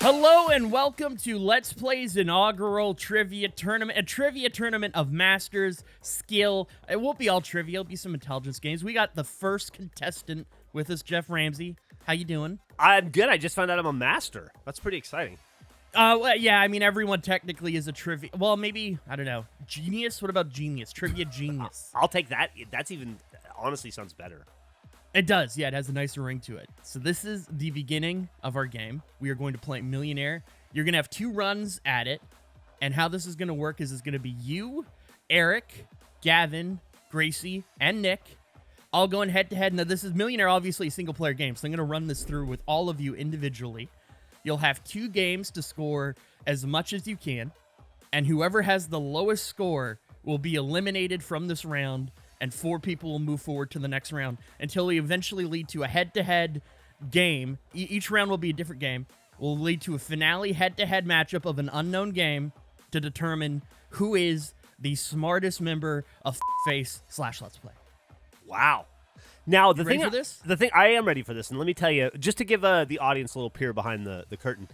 Hello and welcome to Let's Play's inaugural trivia tournament, a trivia tournament of masters, skill. It won't be all trivia, it'll be some intelligence games. We got the first contestant with us, Geoff Ramsey. How you doing? I'm good. I just found out I'm a master. That's pretty exciting. Well, yeah, I mean, everyone technically is a trivia. Well, maybe, I don't know. Genius? What about genius? Trivia genius. I'll take that. That's even, honestly, sounds better. It does, yeah, it has a nicer ring to it. So this is the beginning of our game. We are going to play Millionaire. You're going to have 2 runs at it, and how this is going to work is it's going to be you, Eric, Gavin, Graysie, and Nick, all going head-to-head. Now, this is Millionaire, obviously a single-player game, so I'm going to run this through with all of you individually. You'll have 2 games to score as much as you can, and whoever has the lowest score will be eliminated from this round, and 4 people will move forward to the next round until we eventually lead to a head-to-head game. Each round will be a different game. Will lead to a finale head-to-head matchup of an unknown game to determine who is the smartest member of kFACE / Let's Play. Wow. Now, the Ready for this? I am ready for this, and let me tell you, just to give the audience a little peer behind the curtain,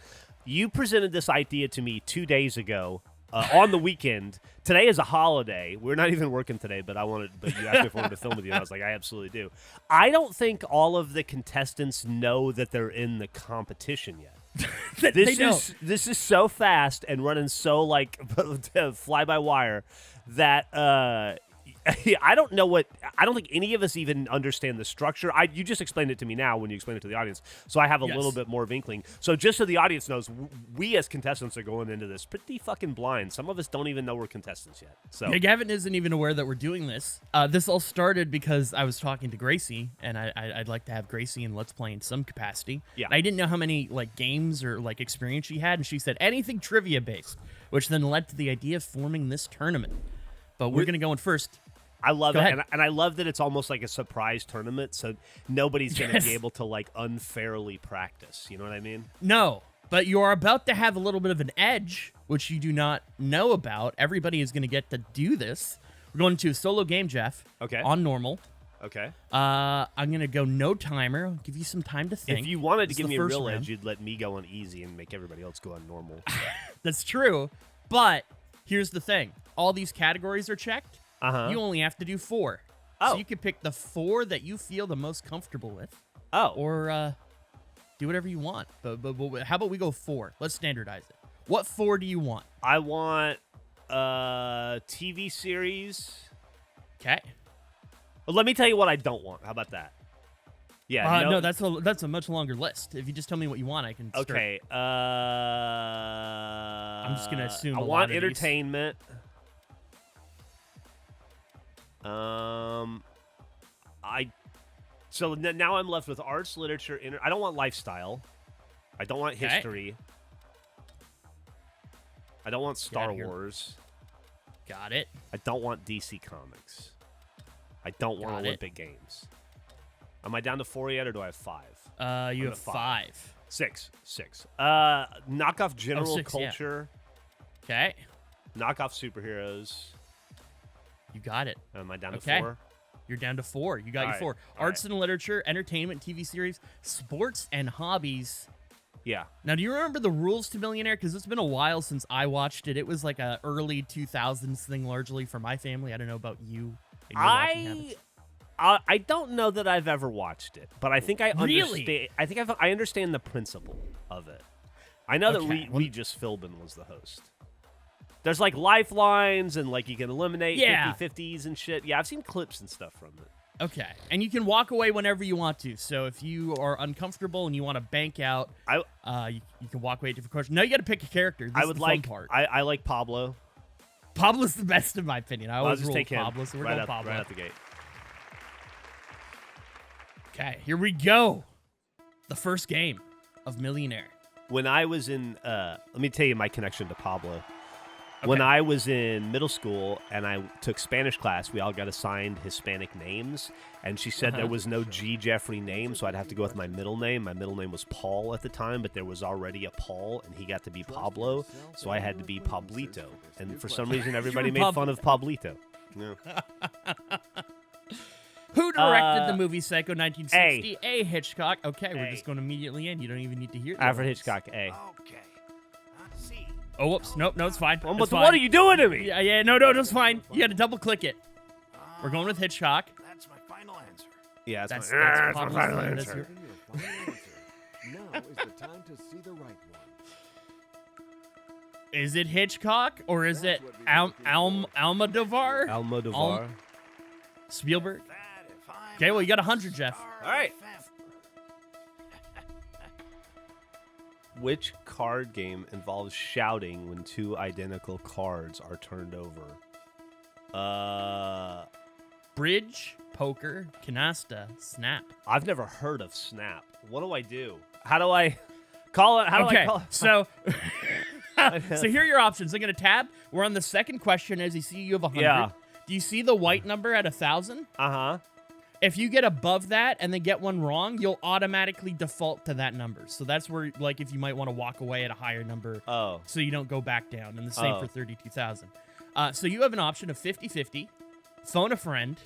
you presented this idea to me 2 days ago. On the weekend. Today is a holiday. We're not even working today, but you asked me if I wanted to film with you, and I was like, I absolutely do. I don't think all of the contestants know that they're in the competition yet. This is so fast and running so like fly by wire that I don't think any of us even understand the structure. You just explained it to me now when you explained it to the audience, so I have a little bit more of inkling. So just so the audience knows, we as contestants are going into this pretty fucking blind. Some of us don't even know we're contestants yet. So yeah, Gavin isn't even aware that we're doing this. This all started because I was talking to Graysie, and I'd like to have Graysie in Let's Play in some capacity. Yeah. And I didn't know how many like games or like experience she had, and she said anything trivia based, which then led to the idea of forming this tournament. But we're gonna go in first. I love it, and I love that it's almost like a surprise tournament, so nobody's going to be able to, like, unfairly practice. You know what I mean? No, but you are about to have a little bit of an edge, which you do not know about. Everybody is going to get to do this. We're going to a solo game, Geoff. Okay. On normal. Okay. I'm going to go no timer. I'll give you some time to think. If you wanted to give me a real edge, you'd let me go on easy and make everybody else go on normal. That's true, but here's the thing. All these categories are checked. You only have to do 4. So you can pick the 4 that you feel the most comfortable with. Or do whatever you want. But how about we go 4? Let's standardize it. What 4 do you want? I want TV series. Okay. Well, let me tell you what I don't want. How about that? Yeah. No, that's a much longer list. If you just tell me what you want, I can start. Okay. I'm just gonna assume I want entertainment. So now I'm left with arts, literature, I don't want lifestyle. I don't want history. I don't want Star Wars. Got it. I don't want DC Comics. I don't want Olympic Games. Am I down to 4 yet, or do I have 5? You have 5. 6. Knock off general 6, culture. Yeah. Okay. Knock off superheroes. You got it. Am I down to 4? You're down to 4. You got your 4. Arts and literature, entertainment, TV series, sports, and hobbies. Yeah. Now, do you remember the rules to Millionaire? Because it's been a while since I watched it. It was like a early 2000s thing largely for my family. I don't know about you. I don't know that I've ever watched it, but I think I understand. Really? I think I understand the principle of it. I know that Regis Philbin was the host. There's like lifelines and like you can eliminate 50-50s and shit. Yeah, I've seen clips and stuff from it. Okay, and you can walk away whenever you want to. So if you are uncomfortable and you want to bank out, you can walk away at different questions. Now you got to pick a character. This is the fun part. I like Pablo. Pablo's the best in my opinion. I always just rule take Pablo, so we're going Pablo. Right out the gate. Okay, here we go. The first game of Millionaire. When I was in, let me tell you my connection to Pablo. Okay. When I was in middle school and I took Spanish class, we all got assigned Hispanic names, and she said there was no G. Jeffrey name, so I'd have to go with my middle name. My middle name was Paul at the time, but there was already a Paul, and he got to be Pablo, so I had to be Pablito. And for some reason, everybody made fun of Pablito. Yeah. Who directed the movie Psycho 1960? A. Hitchcock. Okay, we're just going immediately in. You don't even need to hear. Alfred Hitchcock. A. Okay. C. Oh, whoops. Nope. No, it's fine. What It's fine. are you doing to me? Yeah. No, it's fine. You got to double click it. We're going with Hitchcock. That's my final answer. Yeah, That's my Pablo's final final answer. Now is the time to see the right one. Is it Hitchcock or is it Almodovar? Almodovar. Spielberg? That if I'm Okay, well, you got 100, Geoff. All right. Which card game involves shouting when two identical cards are turned over? Bridge, poker, canasta, snap. I've never heard of Snap. What do I do? How do I call it? How do I call it? So, so here are your options. I'm going to tab. We're on the second question. As you see, you have 100. Yeah. Do you see the white number at 1,000? Uh-huh. If you get above that and then get one wrong, you'll automatically default to that number. So that's where, like, if you might want to walk away at a higher number Oh. so you don't go back down. And the same for 32,000. So you have an option of 50-50, phone a friend,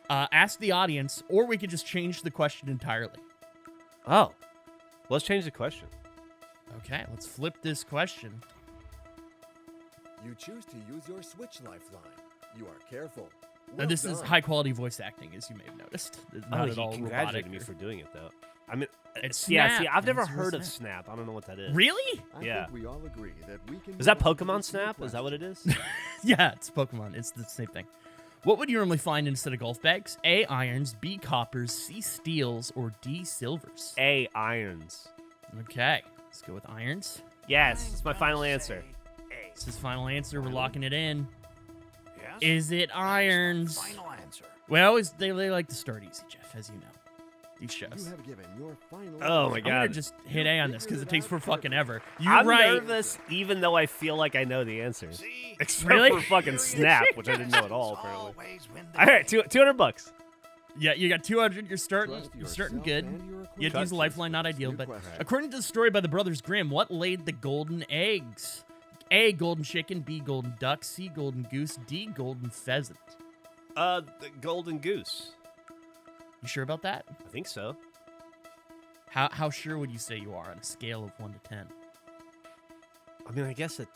ask the audience, or we could just change the question entirely. Oh. Let's change the question. Okay, let's flip this question. You choose to use your Switch lifeline. You are careful. Now, this is high-quality voice acting, as you may have noticed. It's not He at all robotic. congratulated me for doing it, though. I mean, It's yeah, see, Snap. I've never It's real heard of Snap. Snap. I don't know what that is. Really? I Yeah. think we all agree that we can. Is that move on to Pokemon the Snap? key Is that what it question. is? Yeah, it's Pokemon. It's the same thing. What would you normally find instead of golf bags? A, irons, B, coppers, C, steels, or D, silvers? A, irons. Okay, let's go with irons. Yes, it's my final answer. A. It's his final answer. We're locking it in. Yes? Is it irons? Final answer. Well, they like to start easy, Geoff, as you know. These You shows. have given your final. Oh my I'm gonna God. just hit A on this because it takes for fucking ever. You're I'm right. nervous, even though I feel like I know the answers. See? Except Really? for fucking Snap, which I didn't know at all, apparently. Always win the All right, game. $200. Yeah, you got 200. You're starting Trust good. yourself and your You have to use a equipment. lifeline, not ideal. New But question. according to the story by the Brothers Grimm, what laid the golden eggs? A, golden chicken. B, golden duck. C, golden goose. D, golden pheasant. The Golden Goose. You sure about that? I think so. How sure would you say you are on a scale of 1 to 10? I mean, I guess a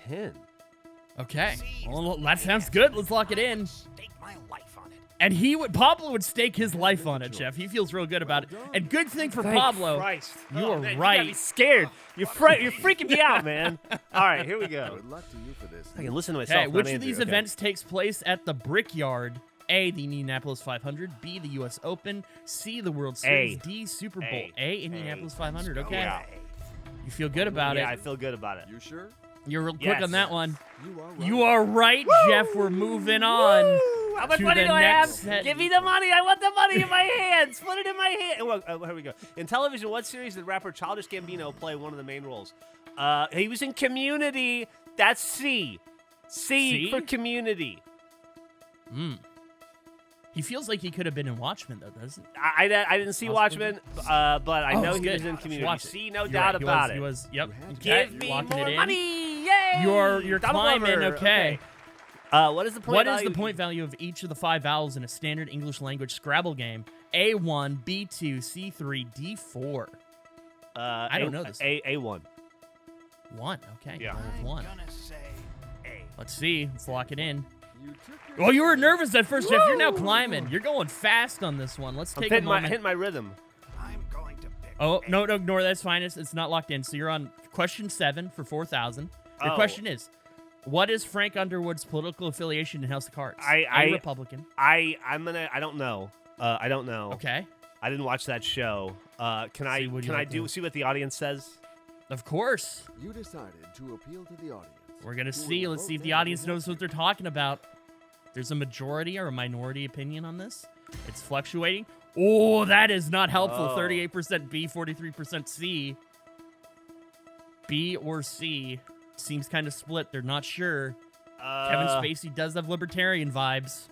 10. Okay. See, Well, that sounds good. Let's lock it in. Stake my life on it. And Pablo would stake his life on it, Geoff. He feels real good about it. And good thing for Thank Pablo. Christ. You are man, You right. got me scared. You're freaking me out, man. All right, here we go. Good luck to you for this. I can listen to myself. Okay, not which of Andrew. these Okay. events takes place at the Brickyard? A, the Indianapolis 500. B, the U.S. Open. C, the World Series. D, Super Bowl. A, Indianapolis 500. Okay. Yeah. You feel good about Yeah, I it. feel good about it. You sure? You're real quick Yes. on that one. You are right. You are right, Geoff. We're moving on. How much to money the do I have? next set. Give me the money. I want the money in my hands. Put it in my hand. Well, here we go. In television, what series did rapper Childish Gambino play one of the main roles? He was in Community. That's C. C C? for Community. He feels like he could have been in Watchmen, though, doesn't he? I didn't see Watchmen, but I know it's he good. was in Let's Community. watch it. See, no You're doubt right, about it. He was. Yep. You had to Okay, Give me locking more it in. money. Yay! You're Donald climbing. Glover. Okay. What is the point What is value? the point value of each of the 5 vowels in a standard English language Scrabble game? A1, B2, C3, D4. I don't know this. A1. 1. Okay. Yeah. going with I'm 1. gonna say A. Let's see. Let's lock it in. You took your Well, you were nervous at first, Geoff. You're now climbing. You're going fast on this one. Let's I'm take a hitting moment. my rhythm. I'm going to pick Oh, A. no, ignore that. It's fine. It's not locked in. So you're on question 7 for 4,000. Your Oh. question is, what is Frank Underwood's political affiliation in House of Cards? I- A, Republican. I don't know. I don't know. Okay. I didn't watch that show. Can I See, would you can I like do to- see what the audience says? Of course. You decided to appeal to the audience. We're going to Who see. will Let's vote see if the them audience in knows what they're talking about. There's a majority or a minority opinion on this. It's fluctuating. Oh, that is not helpful. Oh. 38% B, 43% C. B or C. Seems kind of split. They're not sure. Kevin Spacey does have libertarian vibes.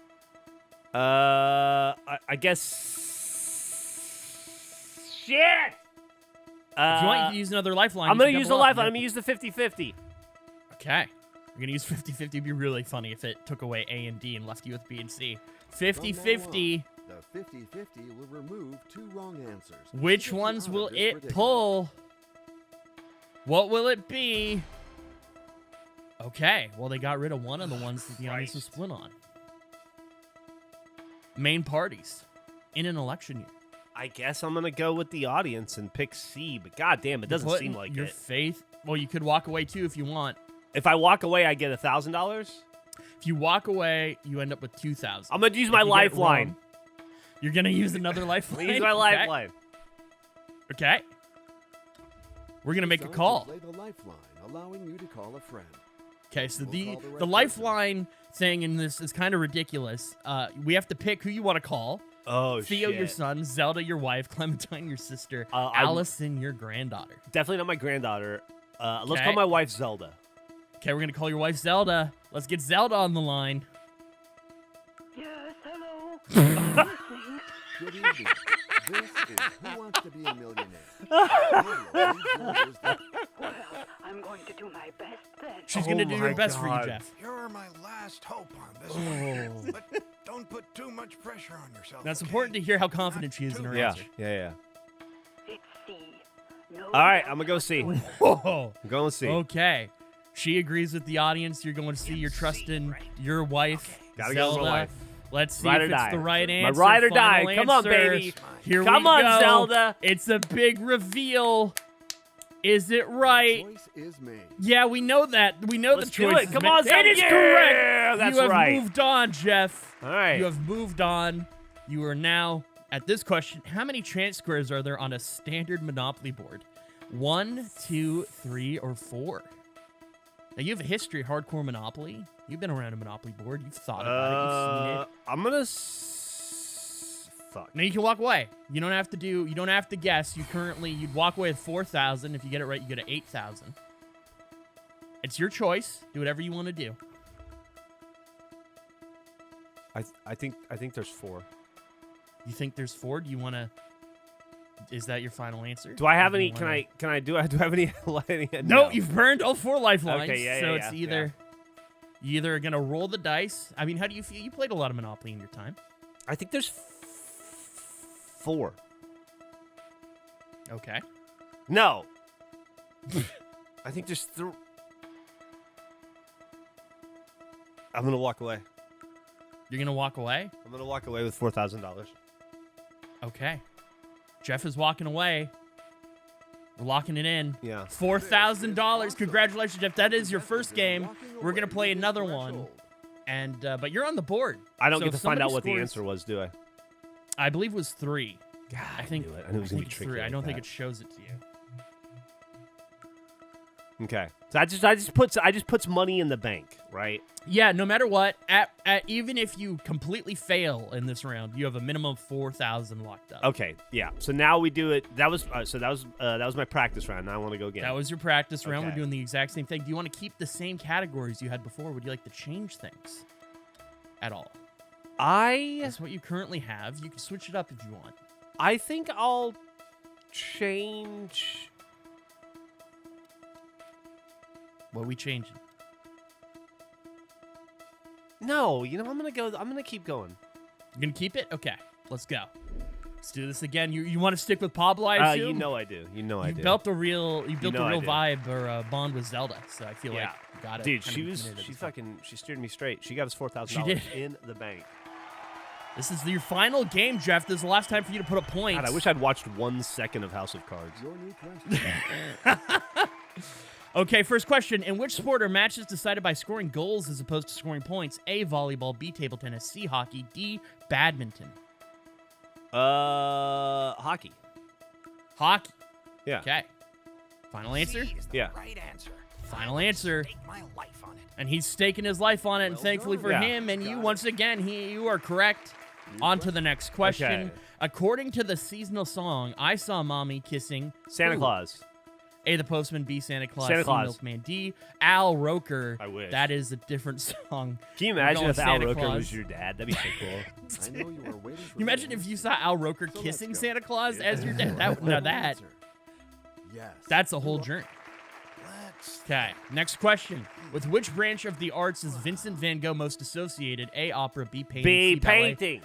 I guess. Shit. If you want, you can use another lifeline. I'm You gonna can use the double up. lifeline. I'm gonna use the 50-50. Okay. We're going to use 50-50. It'd be really funny if it took away A and D and left you with B and C. From now 50-50. on, the 50-50 will remove 2 wrong answers. Which Get you ones out of will this it predicament. pull? What will it be? Okay, well, they got rid of one of the ones that the audience was split on. Main parties in an election year. I guess I'm gonna go with the audience and pick C, but goddamn, it doesn't You're seem putting like your it. faith. Well, you could walk away too if you want. If I walk away, I get $1,000. If you walk away, you end up with 2,000. I'm gonna use If my you get it lifeline. wrong, you're gonna use another lifeline. Use my Okay. lifeline. Okay. We're gonna make a Decide to call. Play the lifeline, allowing you to call a friend. Okay, so We'll the call the right lifeline thing in this is kind of ridiculous. We have to pick who you want to call. Oh Theo, shit. your son. Zelda, your wife. Clementine, your sister. Allison, your granddaughter. Definitely not my granddaughter. Let's Okay. call my wife Zelda. Okay, we're gonna call your wife Zelda. Let's get Zelda on the line. Yes, hello. Good evening. This is Who Wants to Be a Millionaire. Well, I'm going to do my best then. She's gonna Oh do her my best for God. you, Jeff. You're my last hope on this Oh. one. But don't put too much pressure on yourself. Now, it's okay? important to hear how confident she is in her Yeah, answer. yeah. It's C. No. All right, I'm gonna go see. I'm Whoa. going to see. Okay. She agrees with the audience. You're going to see. You're trusting your wife, Gotta go with Zelda. my wife. Let's see Ride if or it's die. the right My answer. ride or Final die. Come on, answer. baby. Here Come we on, go. Zelda. It's a big reveal. Is it right? Choice is made. Yeah, we know that. We know Let's the do choice. it. Come on, Zelda. It is Yeah, correct. that's you have right. moved on, Jeff. All right. You have moved on. You are now at this question. How many chance squares are there on a standard Monopoly board? 1, 2, 3, or 4? Now, you have a history of hardcore Monopoly. You've been around a Monopoly board. You've thought about it. You've seen it. I'm gonna. Fuck. Now you can walk away. You don't have to do. You don't have to guess. You'd walk away with 4,000. If you get it right, you get to 8,000. It's your choice. Do whatever you want to do. I think there's 4. You think there's 4? Do you want to? Is that your final answer? Do I have Or do any? you Can wanna- I do I have any? No, you've burned all 4 lifelines. Okay, yeah, so yeah, it's yeah, either you either are gonna roll the dice. I mean, how do you feel? You played a lot of Monopoly in your time. I think there's 4. Okay. No. I think there's 3. I'm gonna walk away. You're gonna walk away. I'm gonna walk away with $4,000. Okay. Jeff is walking away. We're locking it in. Yeah. $4,000. Congratulations, Jeff. That is your first game. We're gonna play another one, and but you're on the board. I don't So get if to find out somebody what the scores- answer was, do I? I believe it was 3. God, I think knew it. I knew it was gonna be it's tricky 3. I like don't think that. it shows it to you. Okay. So I just puts money in the bank, right? Yeah, no matter what, at even if you completely fail in this round, you have a minimum of 4,000 locked up. Okay. Yeah. So now we do it. That was that was my practice round. Now I want to go again. That was your practice round. Okay. We're doing the exact same thing. Do you want to keep the same categories you had before? Would you like to change things at all? That's what you currently have. You can switch it up if you want. I think I'll change. What are we changing? No, I'm gonna keep going. You're gonna keep it? Okay, let's go. Let's do this again. You want to stick with Pablo? I assume? You know I do. You built a real know I vibe or a bond with Zelda. So I feel like you got it. Dude, kind of she steered me straight. She got us $4,000 She did. in the bank. This is your final game, Jeff. This is the last time for you to put up points. God, I wish I'd watched 1 second of House of Cards. Your new question. Okay, first question. In which sport are matches decided by scoring goals as opposed to scoring points? A, volleyball, B, table tennis, C, hockey, D, badminton. Hockey. Hockey. Yeah. Okay. Final answer? C is the Yeah. right answer. Final answer. Stake my life on it. And he's staking his life on it, and Well thankfully done. for Yeah. him and you, Got it. once again, you are correct. On to the next question. Okay. According to the seasonal song, I Saw Mommy Kissing Santa Who? Claus. A, the Postman, B, Santa Claus, Santa C, Claus. Milkman, D, Al Roker. I wish. That is a different song. Can you We're imagine going if Al Santa Roker Claus. was your dad? That'd be so cool. I know you were waiting for Can you imagine me. if you saw Al Roker So let's kissing go. Santa Claus Is as your dad? the Now right that answer? Yes. that's a whole journey. next. Okay, next question. With which branch of the arts is Vincent van Gogh most associated? A, opera, B, painting, B, C, ballet. painting.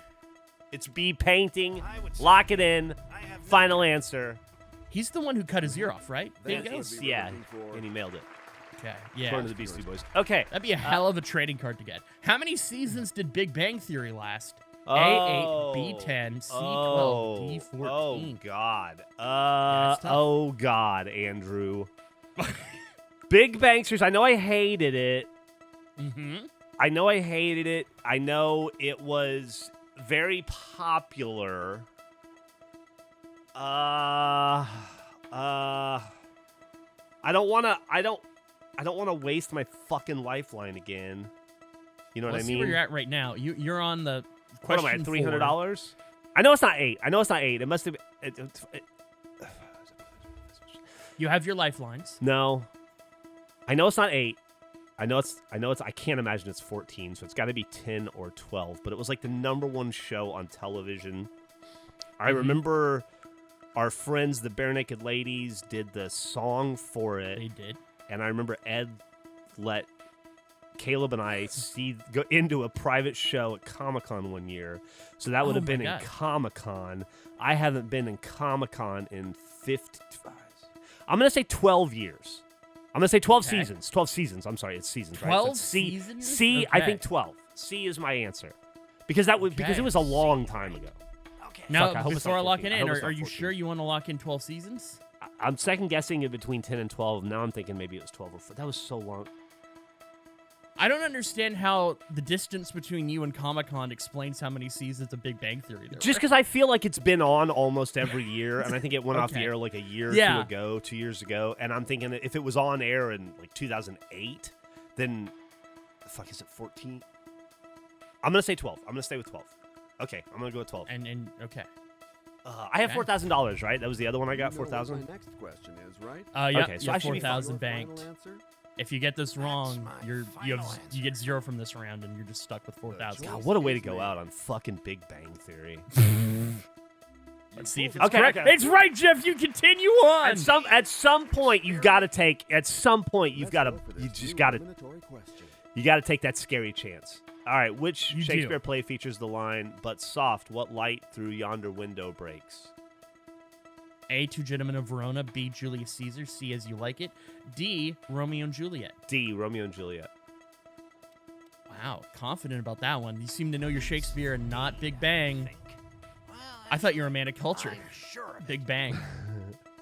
It's B, painting. I would say Lock it in. I have Final answer. He's the one who cut his ear off, right? Van Gogh? It's- yeah, and he mailed it. Okay, According yeah. to the Beastie Boys. Okay. That'd be a hell of a trading card to get. How many seasons did Big Bang Theory last? Oh. A8, B10, C12, Oh. D14. Oh, God. it's tough. Oh, God, Andrew. Big Bang Series. I know I hated it. Mm-hmm. I know I hated it. I know it was very popular. I don't want to waste my fucking lifeline again. You know Let's what I see mean? where you're at right now. You're on the What am I, question $300? I know it's not 8. I know it's not 8. It must have been. You have your lifelines. No. I know it's not 8. I know it's I can't imagine it's 14, so it's got to be 10 or 12, but it was like the #1 show on television. I remember our friends the Bare Naked Ladies did the song for it, They did. and I remember Ed let Caleb and I go into a private show at Comic-Con one year. So that would have Oh been my in God. Comic-Con. I haven't been in Comic-Con in 55. I'm going to say 12 years. I'm going to say 12 Okay. seasons. 12 seasons. I'm sorry, it's seasons, right? 12 So it's C. seasons? C, I Okay. think 12. C is my answer. Because it Okay. was a long time ago. Okay. Now, Fuck, I hope it's before not I lock 14. it I in, hope it's are not you 14. sure you want to lock in 12 seasons? I'm second guessing it between 10 and 12. Now I'm thinking maybe it was 12 or 4. That was so long. I don't understand how the distance between you and Comic-Con explains how many seasons of Big Bang Theory there Just were. because I feel like it's been on almost every year, and I think it went off the Okay. air like a year or Yeah. 2 ago, 2 years ago, and I'm thinking that if it was on air in like 2008, then fuck, is it 14? I'm gonna say 12. I'm gonna stay with 12. Okay, I'm gonna go with 12. And okay. I have okay. $4,000, right? That was the other one I got. You know what 4,000. My next question is, right? Yeah, Okay, so you I have should be fine. 4,000 Your final banked. answer? If you get this wrong, my you final answer. get 0 from this round, and you're just stuck with 4,000. God, what a way to go out on fucking Big Bang Theory. Let's see if it's Okay, correct. okay. It's right, Geoff. You continue on. At some point, you've got to take. At some point, you've Let's got to. go for this You just new got to. eliminatory question. You got to take that scary chance. All right, which You do. Shakespeare play features the line, "But soft, what light through yonder window breaks"? A, Two Gentlemen of Verona. B, Julius Caesar. C, As You Like It. D, Romeo and Juliet. D, Romeo and Juliet. Wow, confident about that one. You seem to know your Shakespeare and not Big Bang. I thought you were a man of culture. I'm sure of it. Big Bang.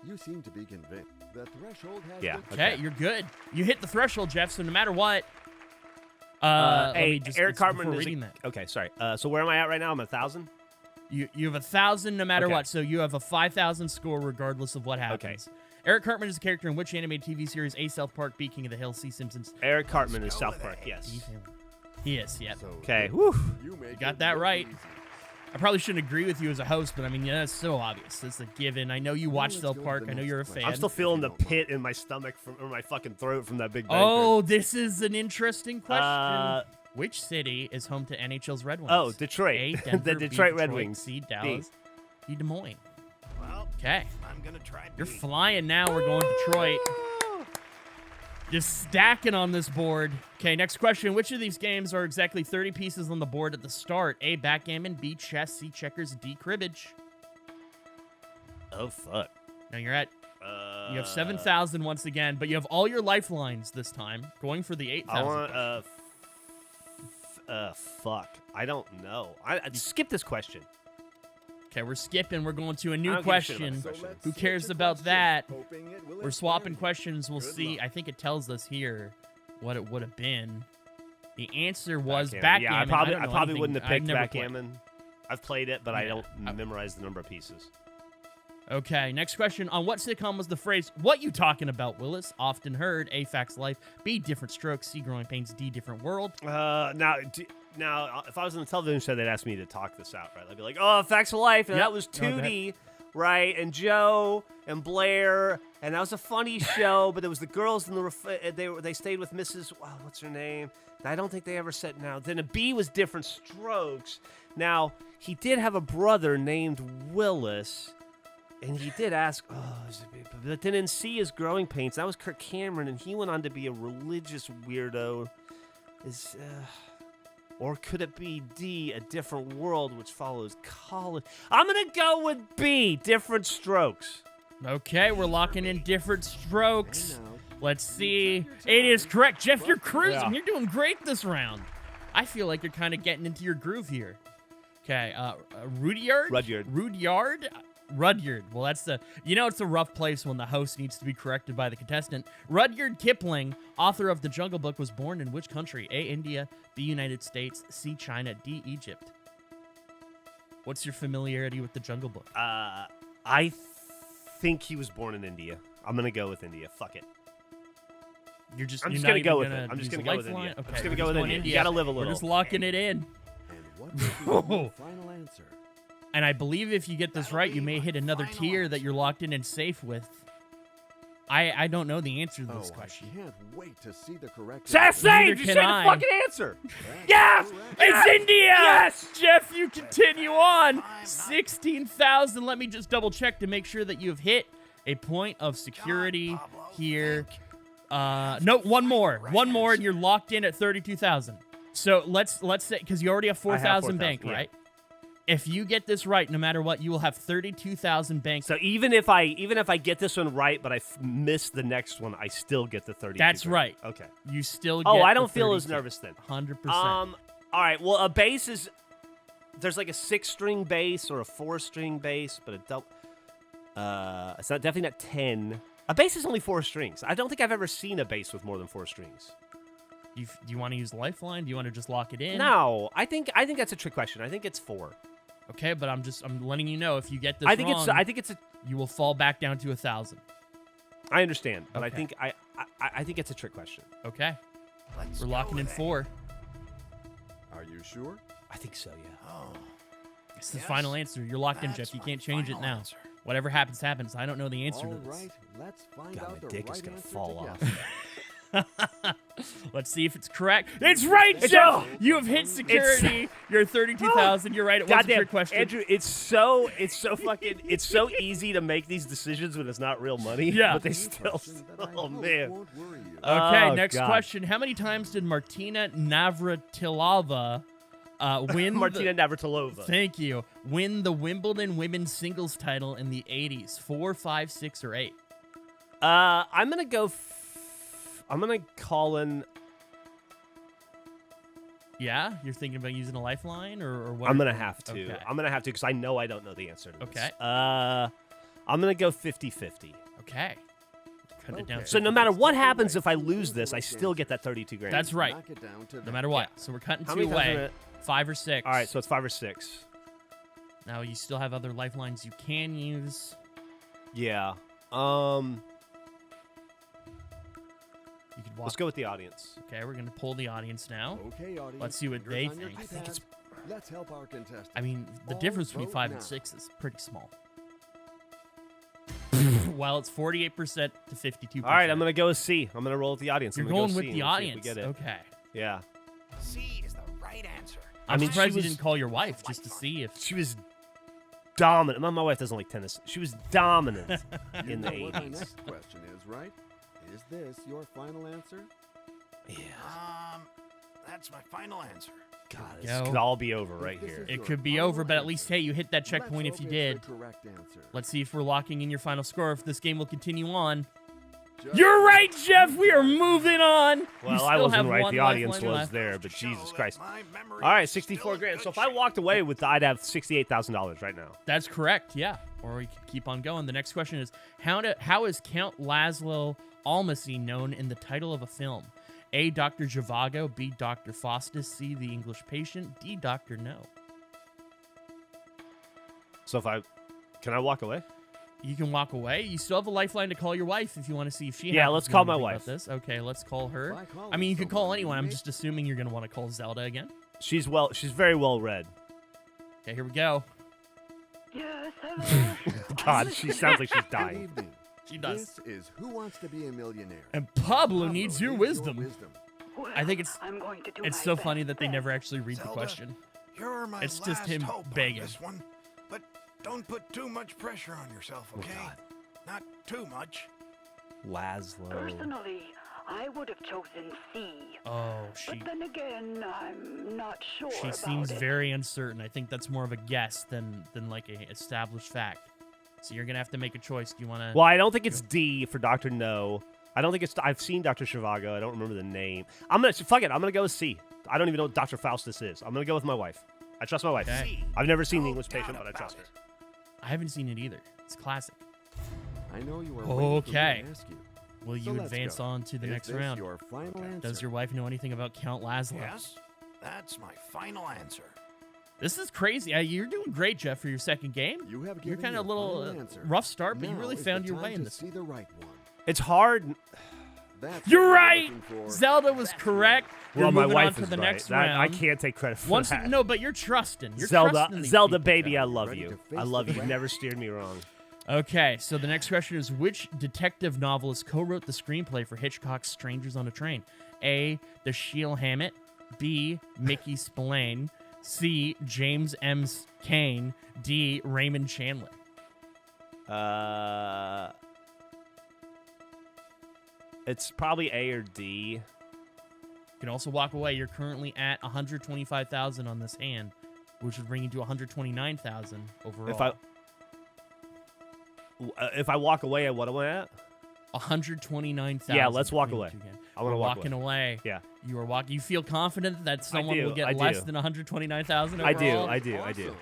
You seem to be convinced. The threshold has Yeah. been Okay, Okay. you're good. You hit the threshold, Geoff, so no matter what. Let Hey, me just- Eric it's Cartman before is. reading that. Okay, sorry. So where am I at right now? I'm at 1,000. You have 1,000 no matter Okay. what, so you have a 5,000 score regardless of what happens. Eric Cartman is a character in which animated TV series? A, South Park, B, King of the Hill, C, Simpsons. Eric Cartman is go South with Park. it. Yes. D, Family. He is, yep. So Okay. you Whew. make got it that look right. easy. I probably shouldn't agree with you as a host, but I mean, yeah, that's so obvious. It's a given. I know you watch let's South go to Park. the I know next you're a question. fan. I'm still feeling the don't mind. pit in my stomach or my fucking throat from that Big Bang. Oh, this is an interesting question. Uh, Which city is home to NHL's Red Wings? Oh, Detroit. A, The Denver, B, Detroit Red Wings. C, Dallas. D, Des Moines. Well, Okay. I'm gonna try. You're B. flying now. We're going Detroit. Just stacking on this board. Okay, next question. Which of these games are exactly 30 pieces on the board at the start? A, backgammon. B, chess. C, checkers. D, cribbage. Oh fuck. Now you're at, you have 7,000 once again, but you have all your lifelines this time, going for the 8,000. I want fuck. I don't know. I skip this question. Okay, we're skipping. We're going to a I new don't give a shit about question. this So let's Who switch cares the about question, that? hoping it will We're swapping inspire you. questions. We'll Good see. luck. I think it tells us here what it would have been. The answer was Backgammon. backgammon. Yeah, I don't know probably anything- wouldn't have I've picked never played. backgammon. I've played it, but I Yeah. don't memorize the number of pieces. Okay, next question. On what sitcom was the phrase, "What you talking about, Willis?" often heard? A, Facts Life. B, Different Strokes. C, Growing Pains. D, Different World. Now, if I was on the television show, they'd ask me to talk this out, right? I'd be like, "Oh, Facts of Life," and Yep. that was No, Tootie, right? And Joe and Blair, and that was a funny show. But it was the girls in the they stayed with Mrs. Wow, what's her name? I don't think they ever said now. Then a B was Different Strokes. Now he did have a brother named Willis. And he did ask, but then in C is Growing Pains. That was Kirk Cameron, and he went on to be a religious weirdo. Or could it be D, A Different World, which follows college? I'm going to go with B, Different Strokes. Okay, we're locking in Different Strokes. And now, Let's see. It is correct. Geoff, you're cruising. Yeah. You're doing great this round. I feel like you're kind of getting into your groove here. Okay, Rudyard? Rudyard. Well, that's the... it's a rough place when the host needs to be corrected by the contestant. Rudyard Kipling, author of The Jungle Book, was born in which country? A, India, B, United States, C, China, D, Egypt. What's your familiarity with The Jungle Book? I think he was born in India. I'm going to go with India. Fuck it. I'm just going not to go even with it. I'm just going to go with India. Okay, I'm just going to we're go with going India. You got to live a little. We're just locking it in. and what will be your final answer? And I believe if you get this right, you may hit another tier that you're locked in and safe with. I don't know the answer to this question. I can't wait to see the correct That's answer. it! Neither You can said I. the fucking answer! That's Yes! correct. It's India! Yes! Jeff, you continue on. 16,000. Let me just double check to make sure that you have hit a point of security here. No, one more. One more, and you're locked in at 32,000. So let's say, because you already have 4,000 bank, yeah. right? If you get this right, no matter what, you will have 32,000 bank. So even if I get this one right, but I miss the next one, I still get the 32. That's right. Okay. You still get Oh, I the don't feel as 32. nervous then. 100%. All right. Well, a bass is there's like a 6-string bass or a 4-string bass, but it's not definitely not 10. A bass is only 4 strings. I don't think I've ever seen a bass with more than 4 strings. Do you want to use Lifeline? Do you want to just lock it in? No, I think that's a trick question. I think it's 4. Okay, but I'm letting you know if you get this I think wrong, it's a. you will fall back down to 1,000. I understand, but Okay. I think it's a trick question. Okay, Let's we're go locking in with it. 4. Are you sure? I think so. Yeah. Oh, It's the Yes, final answer. You're locked in, that's Jeff. You my can't change it final now. answer. Whatever happens, happens. I don't know the answer All to this. right, let's find God, out my the dick right is gonna answer fall off. together. Let's see if it's correct. It's right, Jeff. no. You have hit security. You're 32,000. You're right. It wasn't Goddamn, your question. Andrew, it's so easy to make these decisions when it's not real money. Yeah. But they New still. question that I Oh hope man. won't worry you. Okay, Oh, next God. question. How many times did Martina Navratilova win Martina Navratilova. Thank you. Win the Wimbledon women's singles title in the 80s? 4, 5, 6, or 8? I'm gonna go. I'm gonna call in. Yeah? You're thinking about using a lifeline or what? I'm gonna have to. Okay. I'm gonna have to because I know I don't know the answer to this. Okay. I'm gonna go 50-50. Okay. Cut it down. Okay. So no matter what happens if I lose this, I still get that 32 grand. That's right. Knock it down to No that. matter what. So we're cutting How 2 many times away. am I- 5 or 6. All right, so it's 5 or 6. Now you still have other lifelines you can use. Yeah. You could walk. Let's go with the audience. Okay, we're gonna pull the audience now. Okay, audience. Let's see what fingers they on your think. I think keypads. it's- Let's help our contestants. I mean, the All difference between vote 5 now. and 6 is pretty small. While it's 48% to 52%. All right, I'm gonna go with C. I'm gonna roll with the audience. You're I'm gonna going go with C the and we'll see if audience. We get it. Okay. Yeah. C is the right answer. I'm mean, she surprised you was- didn't call your wife just to see if. She was dominant. My wife doesn't like tennis. She was dominant You in the know what my 80s. next question is, right? Is this your final answer? Yeah. That's my final answer. God, Go. this could all be over If right this here. is It your could be final over, but at answer, least, hey, you hit that let's checkpoint if hope you it's did. the correct answer. Let's see if we're locking in your final score, if this game will continue on. Just You're right, Jeff. We are moving on. You Well, still I have wasn't right. one The audience lifeline was left. there, but Show Jesus that Christ. my memory All right, is 64 still grand. good So if I shape. walked away with, I'd have $68,000 right now. That's correct, yeah. Or we could keep on going. The next question is, how is Count Laszlo Almasy known in the title of a film? A, Dr. Zhivago, B, Dr. Faustus, C, The English Patient, D, Dr. No. So can I walk away? You can walk away. You still have a lifeline to call your wife if you want to see if she Yeah, happens let's to call know my anything wife. about this. Okay, let's call her. By calling I mean, you could call someone, anyone. I'm may- just assuming you're going to want to call Zelda again. She's very well read. Okay, here we go. Yes, hello. God, she sounds like she's Good dying. evening. She does. This is Who Wants to Be a Millionaire? And Pablo Pablo needs your needs wisdom. Well, I think it's I'm going to do It's my so best funny that they best. never actually read the Zelda, question. You're my It's just last him hope on begging. this one, but Don't put too much pressure on yourself, okay? God. Not too much. Laszlo. Personally, I would have chosen C. Oh, But then again, I'm not sure she about seems it. very uncertain. I think that's more of a guess than like a established fact. So you're gonna have to make a choice. Do you want to? Well, I don't think it's D for Dr. No. I don't think it's. I've seen Dr. Zhivago. I don't remember the name. Fuck it. I'm gonna go with C. I don't even know what Dr. Faustus is. I'm gonna go with my wife. I trust my wife. Okay. I've never seen The No English doubt Patient, but I about trust her. it. I haven't seen it either. It's classic. I know you are Okay. waiting for me to ask you. Will So you let's advance go. on to the Is next this round? your final answer? Does your wife know anything about Count Laszlo? Yes, that's my final answer. This is crazy. You're doing great, Geoff, for your second game. You have You're given kind of a your little final answer. rough start, but you Now really is found the your time way in to this. see the right one. It's hard. That's You're what we're right. looking for. Zelda was correct. Well, You're my moving wife on to is the right. next That- round. I can't take credit for Once that. no, but you're trusting. You're Zelda, trusting these Zelda, people. baby, I Are you love ready you. to face I love the you. You've fact? never steered me wrong. Okay, so the next question is: which detective novelist co-wrote the screenplay for Hitchcock's *Strangers on a Train*? A. Dashiell Hammett. B. Mickey Spillane. C. James M. Cain. D. Raymond Chandler. It's probably A or D. You can also walk away. You're currently at 125,000 on this hand, which would bring you to 129,000 overall. If I walk away, what am I at? 129,000. Yeah, let's walk between away. the two games. I wanna We're walk walking away. Yeah. You are walking. You feel confident that someone do, will get I less do. than 129,000 I overall? do. I do. I do. Awesome.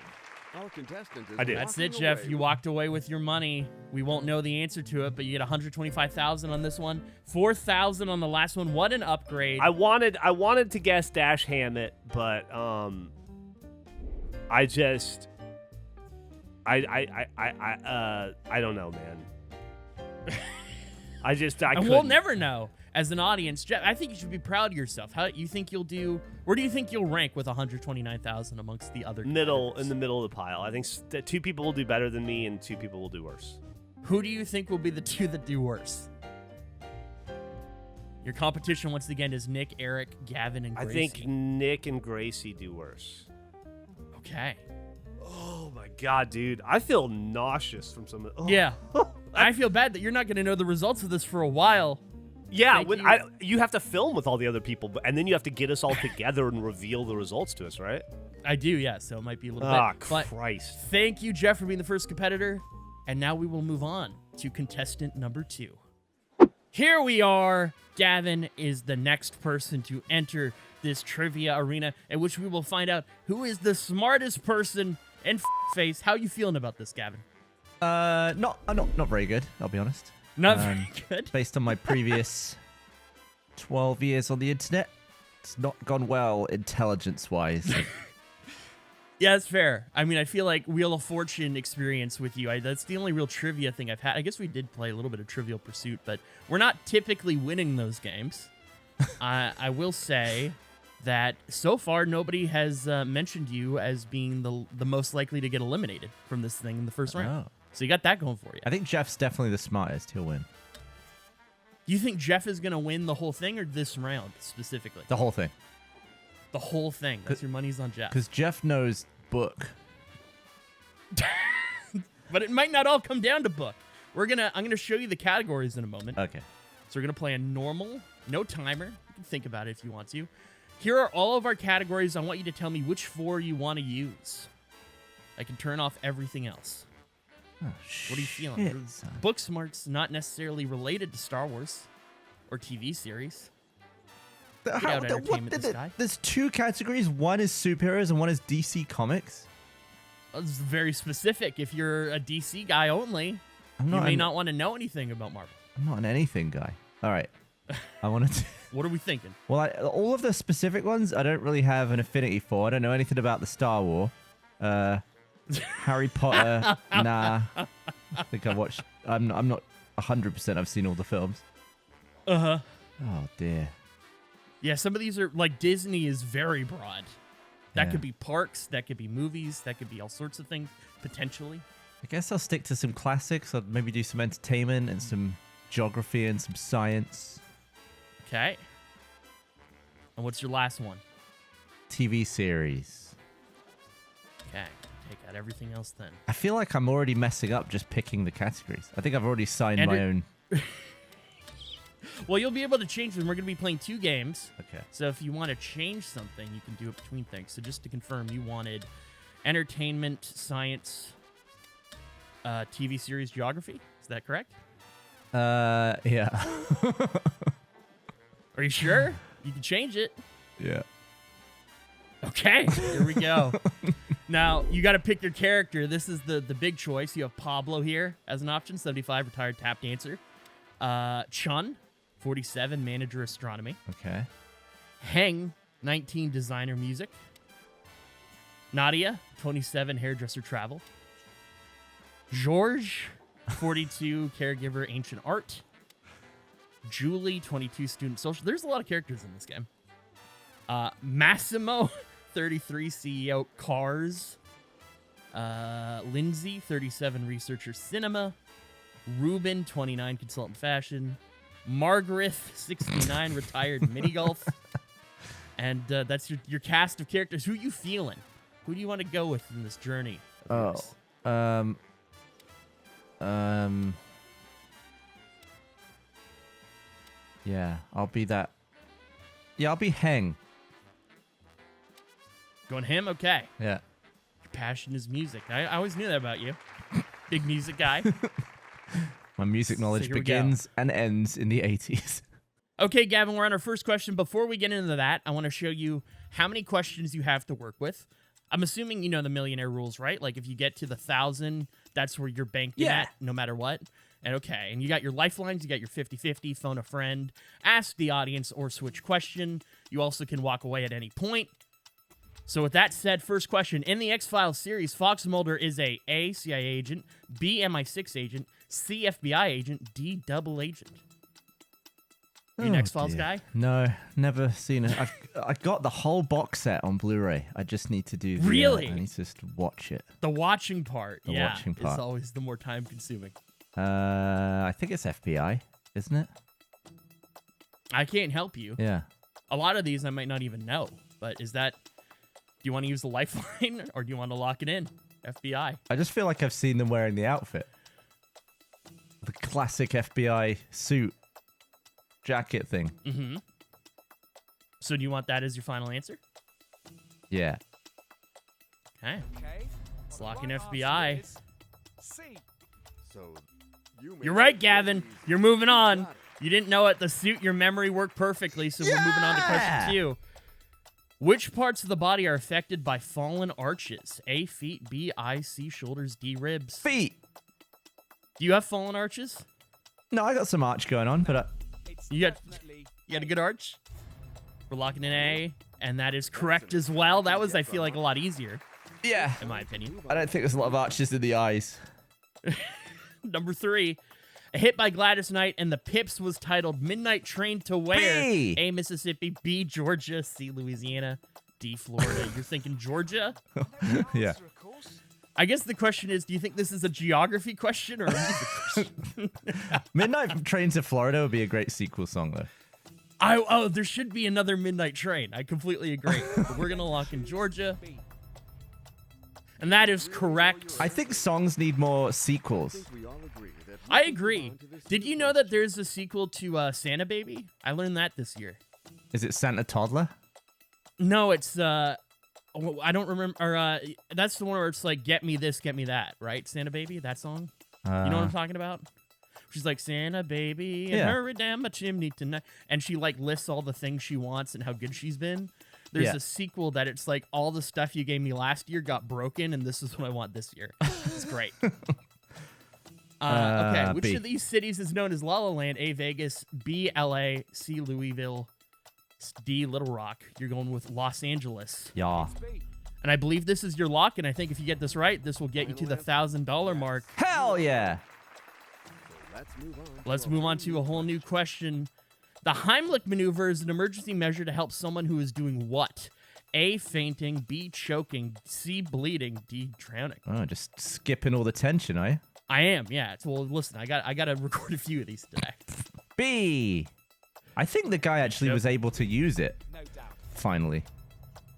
Our contestant is I do. That's walking it, Geoff. away You with walked away with your money. We won't know the answer to it, but you get 125,000 on this one, 4,000 on the last one. What an upgrade! I wanted to guess Dash Hammett, but I just I don't know, man. I and we'll couldn't. never know as an audience. Geoff, I think you should be proud of yourself. How you think you'll do? Where do you think you'll rank with 129,000 amongst the other Middle in competitors? the middle of the pile. I think two people will do better than me, and two people will do worse. Who do you think will be the two that do worse? Your competition once again is Nick, Eric, Gavin, and Graysie. I think Nick and Graysie do worse. Okay. Oh my god, dude! I feel nauseous from some. Oh. Yeah. I feel bad that you're not going to know the results of this for a while. Yeah, Thank when you. you have to film with all the other people, and then you have to get us all together and reveal the results to us, right? I do, yeah, so it might be a little Ah, bit. But Christ. thank you, Geoff, for being the first competitor. And now we will move on to contestant number 2. Here we are. Gavin is the next person to enter this trivia arena, in which we will find out who is the smartest person in face. How you feeling about this, Gavin? Not very good. I'll be honest. Not very good. Based on my previous 12 years on the internet, it's not gone well intelligence-wise. Yeah, that's fair. I mean, I feel like Wheel of Fortune experience with you. That's the only real trivia thing I've had. I guess we did play a little bit of Trivial Pursuit, but we're not typically winning those games. I will say that so far nobody has mentioned you as being the most likely to get eliminated from this thing in the first round. Oh. So you got that going for you. I think Jeff's definitely the smartest. He'll win. Do you think Geoff is going to win the whole thing or this round specifically? The whole thing. The whole thing. That's your money's on Geoff. Because Jeff knows book. But it might not all come down to book. I'm gonna show you the categories in a moment. Okay. So we're gonna play a normal, no timer. You can think about it if you want to. Here are all of our categories. I want you to tell me which 4 you want to use. I can turn off everything else. Oh, What are you feeling? shit, Your son. Book smart's not necessarily related to Star Wars or TV series. out entertainment this guy. There's 2 categories. One is superheroes and one is DC Comics. It's very specific. If you're a DC guy only, I'm you not. may not want to know anything about Marvel. I'm not an anything guy. All right. I want to. What are we thinking? Well, all of the specific ones, I don't really have an affinity for. I don't know anything about the Star Wars. Harry Potter, nah. I think I watched. I'm not 100%. I've seen all the films. Uh-huh. Oh dear. Yeah, some of these are like Disney is very broad. That Yeah. could be parks, that could be movies, that could be all sorts of things potentially. I guess I'll stick to some classics. I'll maybe do some entertainment and some geography and some science. Okay. And what's your last one? TV series. Okay. Take out everything else then. I feel like I'm already messing up just picking the categories. I think I've already signed And my own. Well, you'll be able to change them. We're going to be playing 2 games. Okay. So if you want to change something, you can do it between things. So just to confirm, you wanted entertainment, science, TV series, geography. Is that correct? Yeah. Are you sure? You can change it. Yeah. Okay, here we go. Now, you got to pick your character. This is the big choice. You have Pablo here as an option, 75, retired tap dancer. Chun, 47, manager astronomy. Okay. Heng, 19, designer music. Nadia, 27, hairdresser travel. George, 42, caregiver ancient art. Julie, 22, student social. There's a lot of characters in this game. Massimo, 33, CEO cars. Lindsay, 37, researcher cinema. Ruben, 29, consultant fashion. Margaret, 69, retired mini golf. And that's your cast of characters. Who you feeling? Who do you want to go with in this journey? of yours? Yeah, I'll be that. Yeah, I'll be Heng. Going him? Okay. Yeah. Your passion is music. I always knew that about you. Big music guy. My music knowledge here we begins and ends in the 80s. Okay, Gavin, we're on our first question. Before we get into that, I want to show you how many questions you have to work with. I'm assuming you know the Millionaire rules, right? Like if you get to the 1,000, that's where you're banking at, no matter what. And okay, and you got your lifelines, you got your 50-50, phone a friend, ask the audience, or switch question. You also can walk away at any point. So with that said, first question. In the X-Files series, Fox Mulder is a CIA agent, B, MI6 agent, C, FBI agent, D, double agent. Are you an X-Files guy? No, never seen it. I got the whole box set on Blu-ray. I just need to do the, Really? I need to just watch it. The watching part, The yeah, watching part. is always the more time-consuming. I think it's FBI, isn't it? I can't help you. Yeah. A lot of these I might not even know, but is that... Do you want to use the lifeline, or do you want to lock it in? FBI. I just feel like I've seen them wearing the outfit. The classic FBI suit jacket thing. Mm-hmm. So do you want that as your final answer? Yeah. Okay. Let's lock in FBI. So you You're right, Gavin. You're moving on. You didn't know it. The suit, your memory worked perfectly, so we're moving on to question 2. Which parts of the body are affected by fallen arches? A, feet, B, eyes, C, shoulders, D, ribs. Feet. Do you have fallen arches? No, I got some arch going on, but You got a good arch? We're locking in A, and that is correct as well. That was, I feel like, a lot easier, yeah. in my opinion. I don't think there's a lot of arches in the eyes. Number 3. A hit by Gladys Knight and the Pips was titled Midnight Train to Where? B. A, Mississippi, B, Georgia, C, Louisiana, D, Florida. You're thinking Georgia? Yeah. I guess the question is, do you think this is a geography question or a music question? Midnight Train to Florida would be a great sequel song, though. There should be another Midnight Train. I completely agree. But we're going to lock in Georgia. And that is correct. I think songs need more sequels. I agree. Did you know that there's a sequel to Santa Baby? I learned that this year. Is it Santa Toddler? No, it's I don't remember. Or that's the one where it's like "Get me this, get me that," right? Santa Baby, that song. You know what I'm talking about? She's like Santa Baby and hurry down my chimney tonight, and she like lists all the things she wants and how good she's been. There's a sequel that it's like all the stuff you gave me last year got broken, and this is what I want this year. It's great. Okay, which B. of these cities is known as La La Land? A, Vegas, B, LA, C, Louisville, D, Little Rock. You're going with Los Angeles. Yeah. And I believe this is your lock, and I think if you get this right, this will get you to the $1,000 mark. Hell yeah. Let's move on to a whole new question. The Heimlich maneuver is an emergency measure to help someone who is doing what? A, fainting, B, choking, C, bleeding, D, drowning. Oh, just skipping all the tension, eh? I am, yeah. Well, listen, I got to record a few of these today. B. I think the guy actually was able to use it. Finally.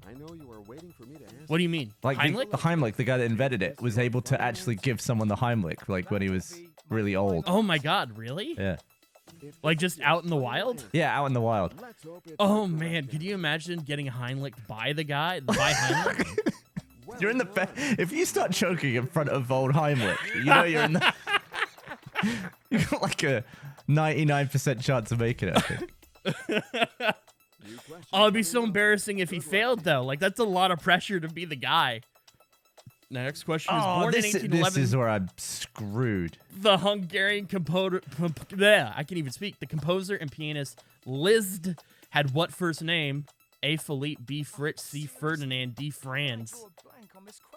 I know you are waiting for me to answer. What do you mean? Like Heimlich? the Heimlich, the guy that invented it, was able to actually give someone the Heimlich, like when he was really old. Oh my god, really? Yeah. Like just out in the wild? Yeah, out in the wild. Let's hope it's Oh the man, correct could you answer. imagine getting Heimlich by the guy? By Heimlich? Well You're in the done. if you start choking in front of old Heimlich, you know you're in the. You got like a 99% chance of making it. I think. New question Oh, it'd be coming so up. embarrassing if he Good luck failed to though. Like that's a lot of pressure to be the guy. Next question is Oh, born in this 1811. is where I'm screwed. The Hungarian composer, I can't even speak. The composer and pianist Liszt had what first name? A. Philippe, B. Fritz, C. Ferdinand, D. Franz.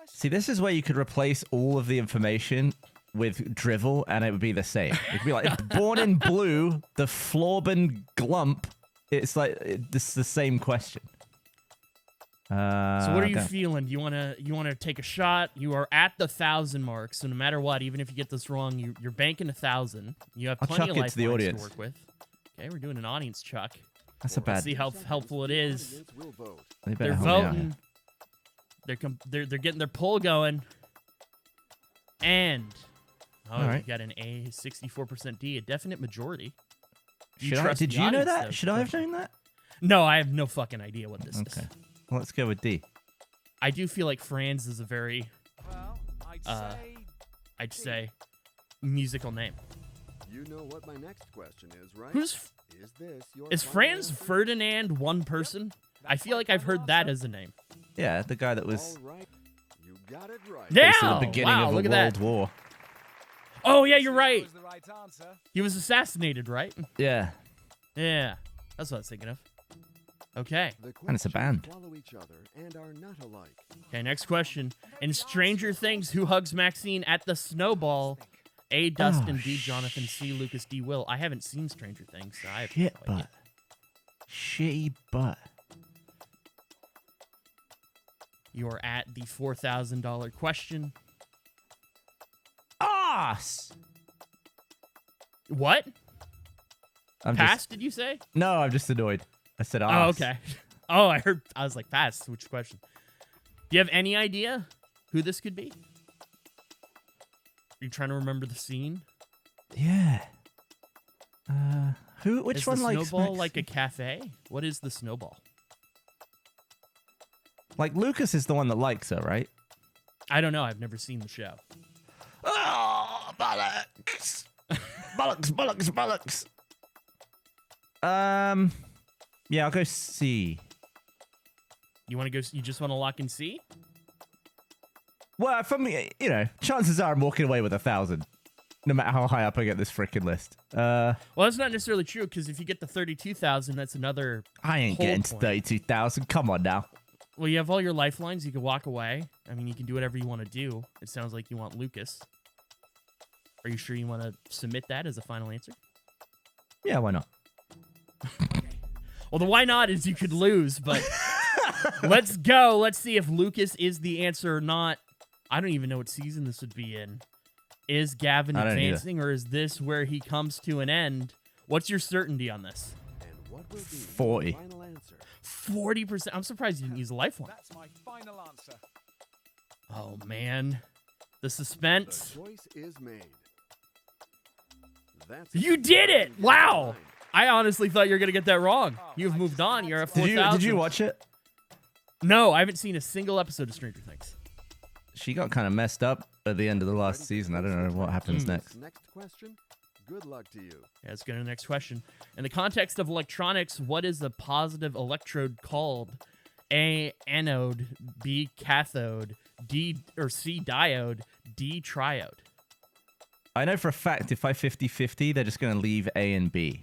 See, this is where you could replace all of the information with drivel, and it would be the same. It could be like born in blue, the Florben Glump. It's like this is the same question. So what are you okay. feeling? You wanna take a shot? You are at the 1,000 mark. So no matter what, even if you get this wrong, you're banking 1,000. You have I'll plenty chuck of it to the lifelines audience. work with. Okay, we're doing an audience chuck. That's a Let's bad. see how helpful it is. Audience will vote. They better They're help me out voting. They're getting their poll going. And All right. you got an A, 64% D, a definite majority. Do here. trust Did the you know audience, that? though? Should I have known that? No, I have no fucking idea what this Okay. is. Well, let's go with D. I do feel like Franz is a very, I'd say, musical name. You know what my next question is, right? Is Is Franz Ferdinand one person? I feel like I've heard that as a name. Yeah, the guy that was All right. You got it right. Yeah. basically Wow, the beginning wow, of look the at World that. War. Oh yeah, you're right. He was assassinated, right? Yeah. Yeah, that's what I was thinking of. Okay. The And it's a questions band. Follow each other and are not alike. Okay, next question. In Stranger Things, who hugs Maxine at the snowball? A. Dustin, Oh, B. Jonathan, C. Lucas, D. Will. I haven't seen Stranger Things, so I have Shit no idea. butt. Shitty butt. You are at the $4,000 question. Ass. What? I'm Pass, just did you say? no. I'm just annoyed. I said ass. Oh, okay. Oh, I was like, pass. Which question? Do you have any idea who this could be? Are you trying to remember the scene? Yeah. Who? Which is one the likes snowball Max- like a cafe? What is the snowball? Like Lucas is the one that likes her, right? I don't know. I've never seen the show. Oh, bollocks! bollocks! Bollocks! Bollocks! Yeah, I'll go C. You want to go? You just want to lock in C? Well, from chances are I'm walking away with 1,000, no matter how high up I get this freaking list. Well, that's not necessarily true because if you get the 32,000, that's another. I ain't whole getting to point. 32,000. Come on now. Well, you have all your lifelines. You can walk away. I mean, you can do whatever you want to do. It sounds like you want Lucas. Are you sure you want to submit that as a final answer? Yeah, why not? Well, the why not is you could lose, but let's go. Let's see if Lucas is the answer or not. I don't even know what season this would be in. Is Gavin I don't either. advancing, or is this where he comes to an end? What's your certainty on this? And what will be 40. your final answer? 40%. I'm surprised you didn't use a lifeline. That's my final answer. Oh, man. The The suspense. choice is made. That's You did it! Wow! I honestly thought you were going to get that wrong. You've moved on. You're at 4,000. Did you watch it? No, I haven't seen a single episode of Stranger Things. She got kind of messed up at the end of the last season. I don't know what happens next. Next question. Good luck to you. Yeah, let's go to the next question. In the context of electronics, what is a positive electrode called? A, anode, B, cathode, D or C, diode, D, triode. I know for a fact if I 50-50, they're just going to leave A and B.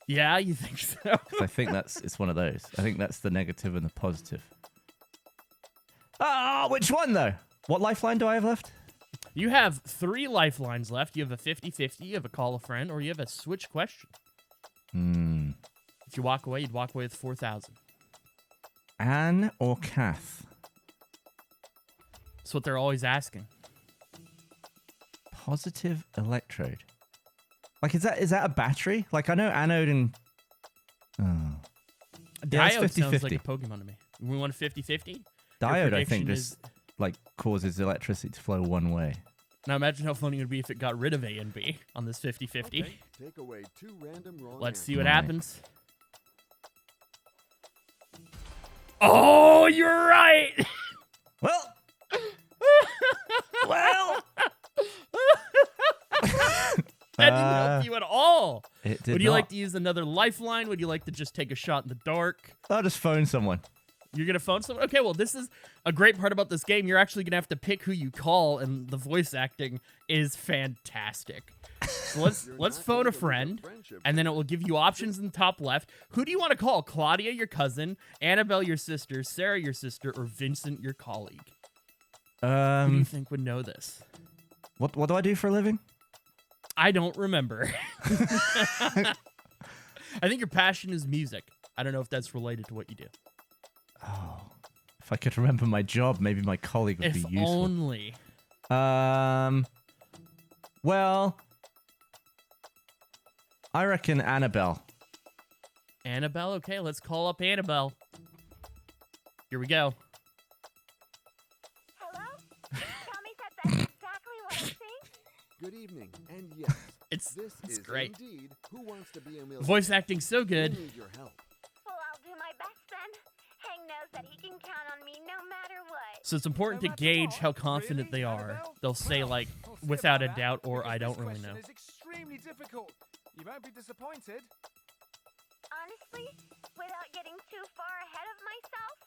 Yeah, you think so? 'Cause I think it's one of those. I think that's the negative and the positive. Ah, which one though? What lifeline do I have left? You have 3 lifelines left. You have a 50-50, you have a call a friend, or you have a switch question. If you walk away, you'd walk away with 4,000. Anne or Kath? That's what they're always asking. Positive electrode. Like, is that a battery? Like, I know anode and... Oh. Yeah, it's Diode sounds 50-50. like a Pokemon to me. We want a 50-50? Diode, I think, prediction just like causes electricity to flow one way. Now imagine how funny it would be if it got rid of A and B on this 50-50. Okay, take away 2 random wrong Let's see answers. what Right. happens. Oh, you're right. Well, well, That didn't help you at all. it did Would you like not. to use another lifeline? Would you like to just take a shot in the dark? I'll just phone someone. You're going to phone someone? Okay, well, this is a great part about this game. You're actually going to have to pick who you call, and the voice acting is fantastic. So let's You're let's not phone going a to lose friend, friendship. and then it will give you options in the top left. Who do you want to call? Claudia, your cousin, Annabelle, your sister, Sarah, your sister, or Vincent, your colleague? Who do you think would know this? What do I do for a living? I don't remember. I think your passion is music. I don't know if that's related to what you do. Oh, if I could remember my job, maybe my colleague would If be useful. only. Well, I reckon Annabelle. Annabelle? Okay, let's call up Annabelle. Here we go. Hello? Tommy said that's exactly what I think. Good evening, and yes, It's this is great. indeed Who Wants to Be a Millionaire. Voice acting's so We good. need your help. Well, I'll do my best then. Hank knows that he can count on me no matter what. So it's important to gauge how confident they are. They'll say, like, without a doubt, or I don't really know. It's extremely difficult. You won't be disappointed. Honestly, without getting too far ahead of myself,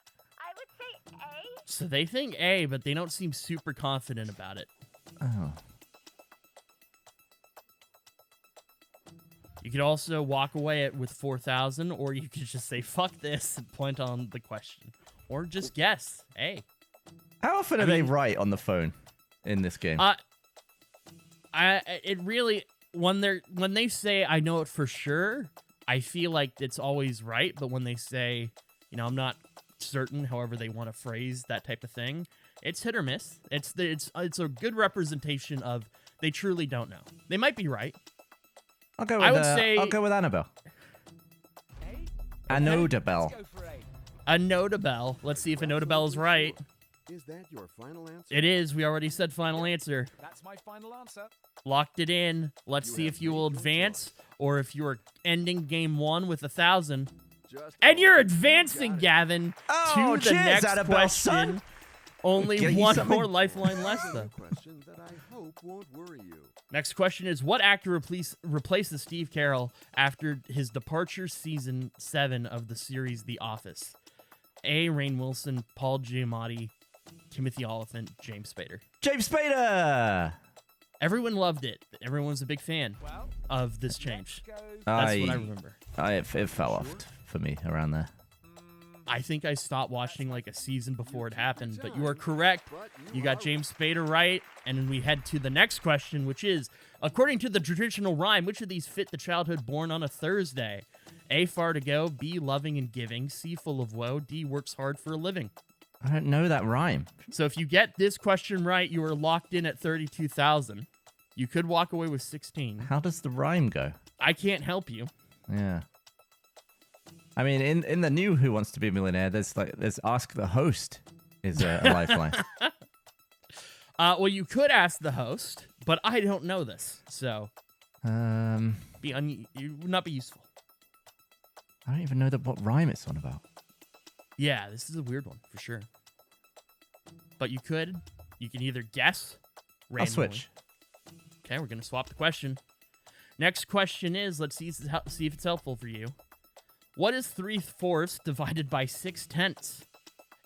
I would say A. So they think A, but they don't seem super confident about it. Oh. You could also walk away with 4,000, or you could just say, fuck this, and point on the question. Or just guess. A. How often are they right on the phone in this game? It really, when they say I know it for sure, I feel like it's always right. But when they say, you know, I'm not certain, however they want to phrase that type of thing, it's hit or miss. It's a good representation of they truly don't know. They might be right. I'll go with, I would say- I'll go with Annabelle. A? Annodabelle. Let's go for A. Annodabelle. Let's see if Annodabelle is right. Is that your final answer? It is. We already said final answer. That's my final answer. Locked it in. Let's You see have if you will made your advance or if you are ending game 1 with 1,000. Just And you're you advancing, got it. Gavin, Oh, to the cheers, next Annabelle, question. son. Only Get you one something. more lifeline less, Another though. question that I hope won't worry you. Next question is, what actor replaces Steve Carell after his departure season 7 of the series The Office? A. Rainn Wilson, Paul Giamatti, Timothy Olyphant, James Spader. James Spader. Everyone loved it. Everyone was a big fan Well, of this change. let's go. That's what I remember. It fell off for me around there. I think I stopped watching like a season before it happened, but you are correct. You got James Spader right, and then we head to the next question, which is, according to the traditional rhyme, which of these fit the childhood born on a Thursday? A, far to go, B, loving and giving, C, full of woe, D, works hard for a living. I don't know that rhyme. So if you get this question right, you are locked in at 32,000. You could walk away with 16. How does the rhyme go? I can't help you. Yeah. I mean, in the new Who Wants to Be a Millionaire, there's Ask the Host is a lifeline. Well, you could ask the host, but I don't know this, so I it would not be useful. don't even know what rhyme it's on about. Yeah, this is a weird one for sure. But you can either guess I'll randomly. switch. Okay, we're gonna swap the question. Next question is, let's see if it's helpful for you. What is 3/4 divided by 6/10?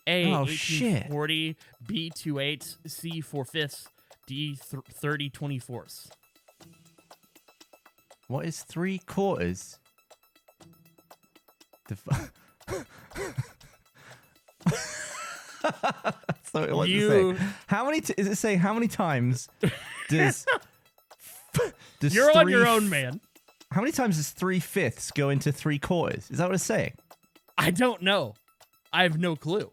A, Oh, 1840, B, 2/8, C, 4/5, D, 30/24. What is 3/4? That's not what it wants to say. How many? Is it saying how many times does? does You're on your 3 own, man. How many times does 3/5 go into 3/4? Is that what it's saying? I don't know. I have no clue.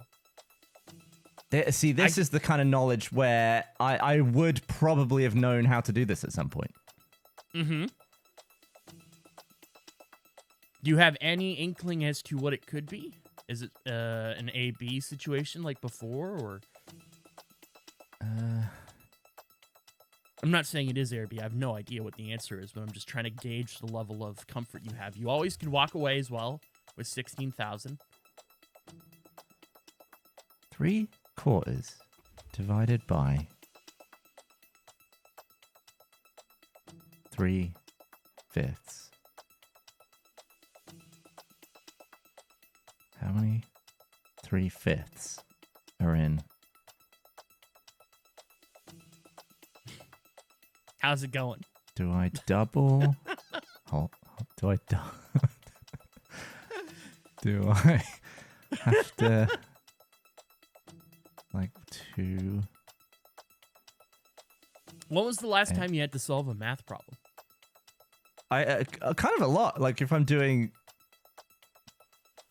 See, this is the kind of knowledge where I would probably have known how to do this at some point. Mm-hmm. Do you have any inkling as to what it could be? Is it an A-B situation like before, or? I'm not saying it is A or B. I have no idea what the answer is, but I'm just trying to gauge the level of comfort you have. You always can walk away as well with 16,000. 3/4 divided by 3/5. How many 3/5 are in? How's it going? Do I double? Do I do I have to like 2? When was the last time you had to solve a math problem? I kind of a lot. Like if I'm doing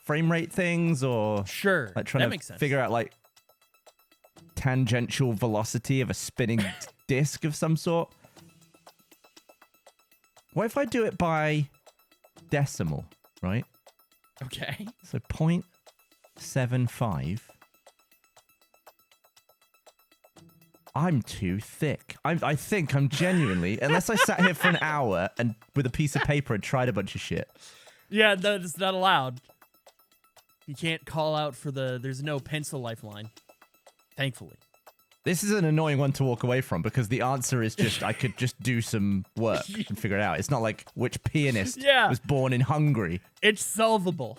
frame rate things or Sure, like trying that to makes sense. figure out like tangential velocity of a spinning disc of some sort. What if I do it by decimal, right? Okay. So 0.75. I'm too thick. I think I'm genuinely, unless I sat here for an hour and with a piece of paper and tried a bunch of shit. Yeah, that's not allowed. You can't call out for there's no pencil lifeline. Thankfully. This is an annoying one to walk away from because the answer is just I could just do some work and figure it out. It's not like which pianist Yeah. was born in Hungary. It's solvable.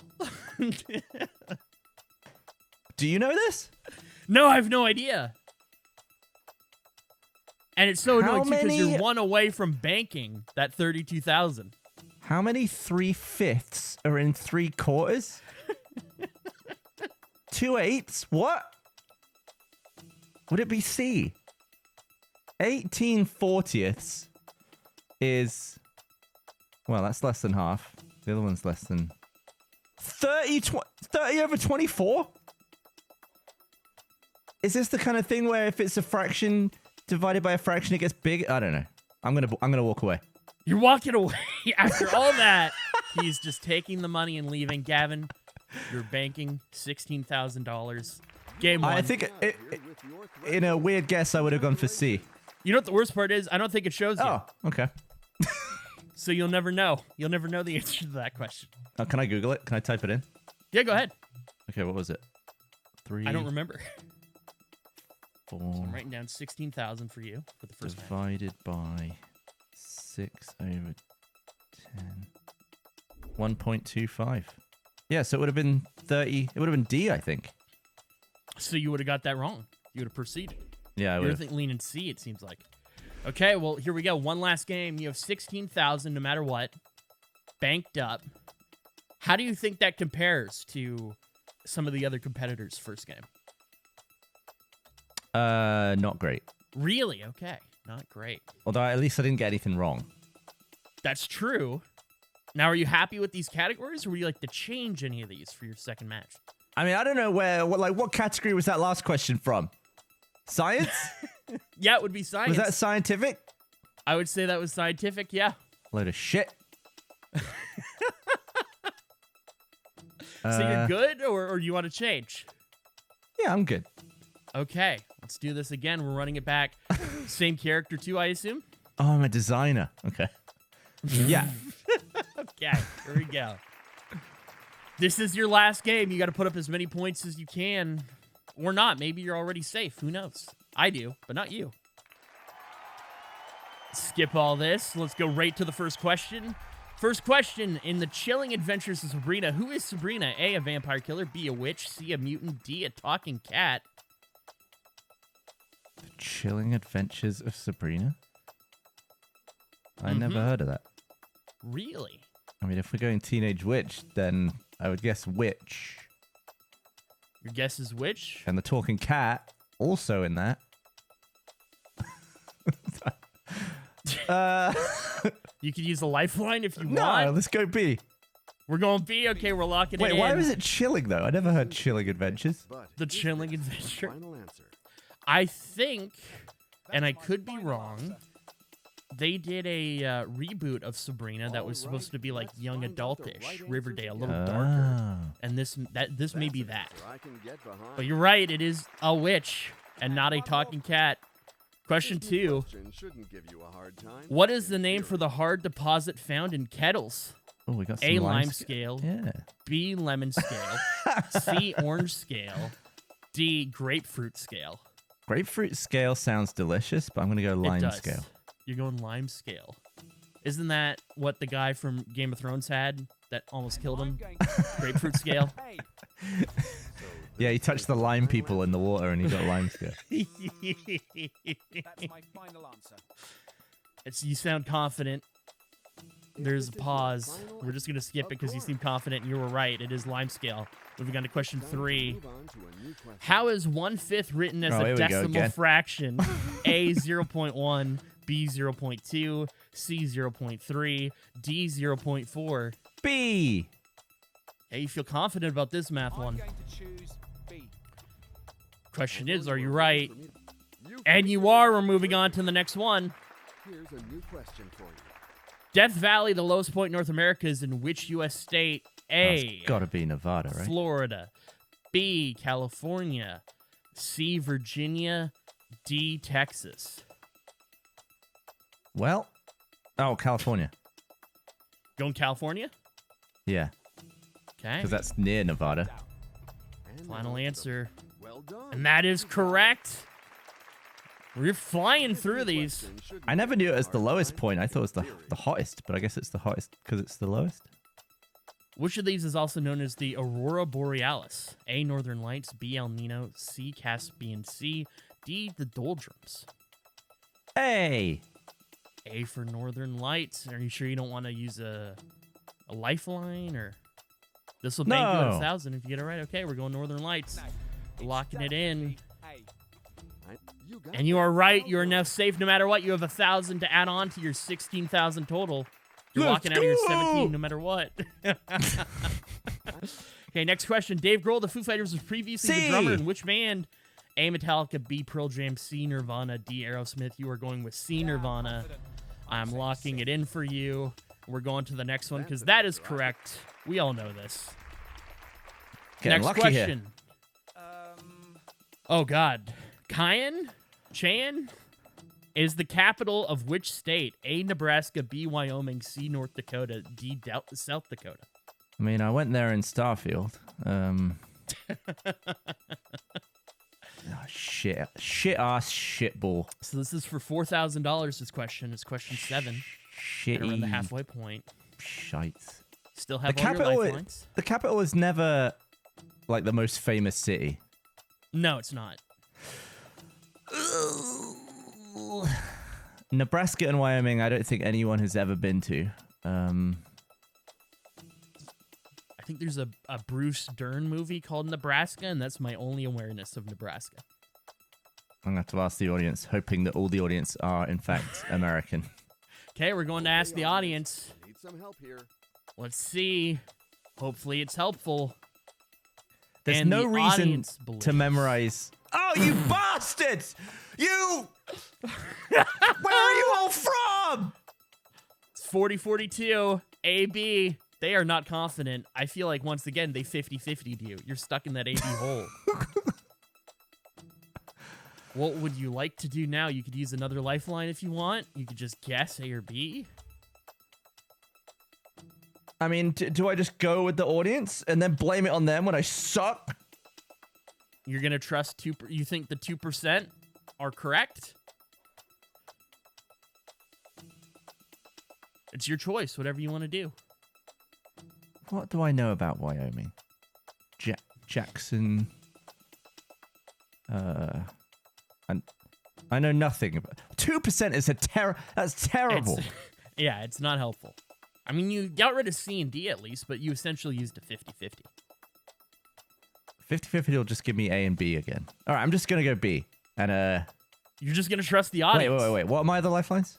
Do you know this? No, I have no idea. And it's so How annoying too because many- you're one away from banking that 32,000. How many 3/5 are in 3/4? 2/8? What? Would it be C? 18/40 is... Well, that's less than half. The other one's less than... 30 over 24? Is this the kind of thing where if it's a fraction divided by a fraction, it gets big? I don't know. I'm gonna walk away. You're walking away after all that. He's just taking the money and leaving. Gavin, you're banking $16,000. Game one. I think in a weird guess, I would have gone for C. You know what the worst part is? I don't think it shows you. Oh, okay. So you'll never know. You'll never know the answer to that question. Can I Google it? Can I type it in? Yeah, go ahead. Okay, what was it? 3. I don't remember. 4 So I'm writing down 16,000 for you for the first match. divided by 6 over 10. 1.25. Yeah, so it would have been 30. It would have been D, I think. So you would have got that wrong. You would have proceeded. Yeah, I You're would have. leaning C, it seems like. Okay, well, here we go. One last game. You have 16,000 no matter what. Banked up. How do you think that compares to some of the other competitors' first game? Not great. Really? Okay. Not great. Although at least I didn't get anything wrong. That's true. Now, are you happy with these categories, or would you like to change any of these for your second match? I mean, I don't know what category was that last question from? Science? Yeah, it would be science. Was that scientific? I would say that was scientific, yeah. Load of shit. So you're good, or you want to change? Yeah, I'm good. Okay, let's do this again. We're running it back. Same character too, I assume? Oh, I'm a designer. Okay. Yeah. Okay, here we go. This is your last game. You got to put up as many points as you can. Or not. Maybe you're already safe. Who knows? I do, but not you. Skip all this. Let's go right to the first question. First question. In the Chilling Adventures of Sabrina, who is Sabrina? A, a vampire killer. B, a witch. C, a mutant. D, a talking cat. The Chilling Adventures of Sabrina? I never heard of that. Really? I mean, if we're going Teenage Witch, then I would guess witch. Your guess is witch? And the talking cat, also in that. You could use a lifeline if you No, want. let's go B. We're going B. Okay, we're locking it Wait, in. why was it chilling, though? I never heard Chilling Adventures. But The is Chilling that Adventure. Final answer. I think, and I could be wrong, They did a reboot of Sabrina that was supposed to be like young adultish, Riverdale, a little darker, and this may be that. But you're right, it is a witch and not a talking cat. Question 2. What is the name for the hard deposit found in kettles? Oh, we got some A, lime scale. Yeah. B, lemon scale. C, orange scale. D, grapefruit scale. Grapefruit scale sounds delicious, but I'm going to go It lime does. scale. You're going lime scale. Isn't that what the guy from Game of Thrones had that almost killed him? Grapefruit scale. Hey, Yeah, he touched the lime people in the water and he got lime scale. that's my final answer. You sound confident. There's a pause. We're just going to skip it because you seem confident and you were right. It is lime scale. Moving on to question 3. How is 1/5 written as Oh, a here we go decimal again. fraction? A, 0.1. B, 0.2. C, 0.3. D, 0.4. B. Hey, you feel confident about this math I'm one. going to choose B. Question is, are you right? And you are. We're moving on to the next one. Here's a new question for you. Death Valley, the lowest point in North America, is in which U.S. state? A, It's got to be Nevada, right? Florida. B, California. C, Virginia. D, Texas. Well, oh, California. Going California? Yeah, Okay. because that's near Nevada. And Final now, answer. well done. And that is correct. We're flying through these. I never knew it was the lowest point. I thought it was the hottest, but I guess it's the hottest because it's the lowest. Which of these is also known as the Aurora Borealis? A, Northern Lights. B, El Nino. C, Caspian Sea. D, the Doldrums. Hey, A for Northern Lights. Are you sure you don't want to use a lifeline, or this will bank you at No. 1,000 if you get it right? Okay, we're going Northern Lights. No, it's Locking it in. definitely A. And you are right. You are now safe no matter what. You have 1,000 to add on to your 16,000 total. You're Let's walking out of your go! 17 no matter what. Okay, next question. Dave Grohl, the Foo Fighters, was previously the C. drummer in which band? A, Metallica. B, Pearl Jam. C, Nirvana. D, Aerosmith. You are going with C, Nirvana. I'm locking it in for you. We're going to the next one because that is correct. We all know this. getting Next lucky question. here. Oh, God. Chan is the capital of which state? A, Nebraska. B, Wyoming. C, North Dakota. D, South Dakota. I mean, I went there in Starfield. Oh, shit ass shitball. So this is for $4,000. This question is question 7. And around the Shitty halfway point. shite. Still have The all your capital, lifelines. the capital is never like the most famous city. No, it's not. Nebraska and Wyoming, I don't think anyone has ever been to. I think there's a Bruce Dern movie called Nebraska, and that's my only awareness of Nebraska. I'm gonna have to ask the audience, hoping that all the audience are in fact American. Okay, we're going to ask the audience. Need some help here. Let's see. Hopefully it's helpful. There's And no the reason audience to believes. memorize. Oh, you bastards! You! Where are you all from? It's 40-42. AB. They are not confident. I feel like, once again, they 50-50'd you. You're stuck in that AB hole. What would you like to do now? You could use another lifeline if you want. You could just guess A or B. I mean, do I just go with the audience and then blame it on them when I suck? You're going to trust you think the 2% are correct? It's your choice, whatever you want to do. What do I know about Wyoming? Jackson. I know nothing about. 2% is that's terrible. It's not helpful. I mean, you got rid of C and D at least, but you essentially used a 50-50. 50-50 will just give me A and B again. All right, I'm just gonna go B. And You're just going to trust the audience. wait. What am I the lifelines?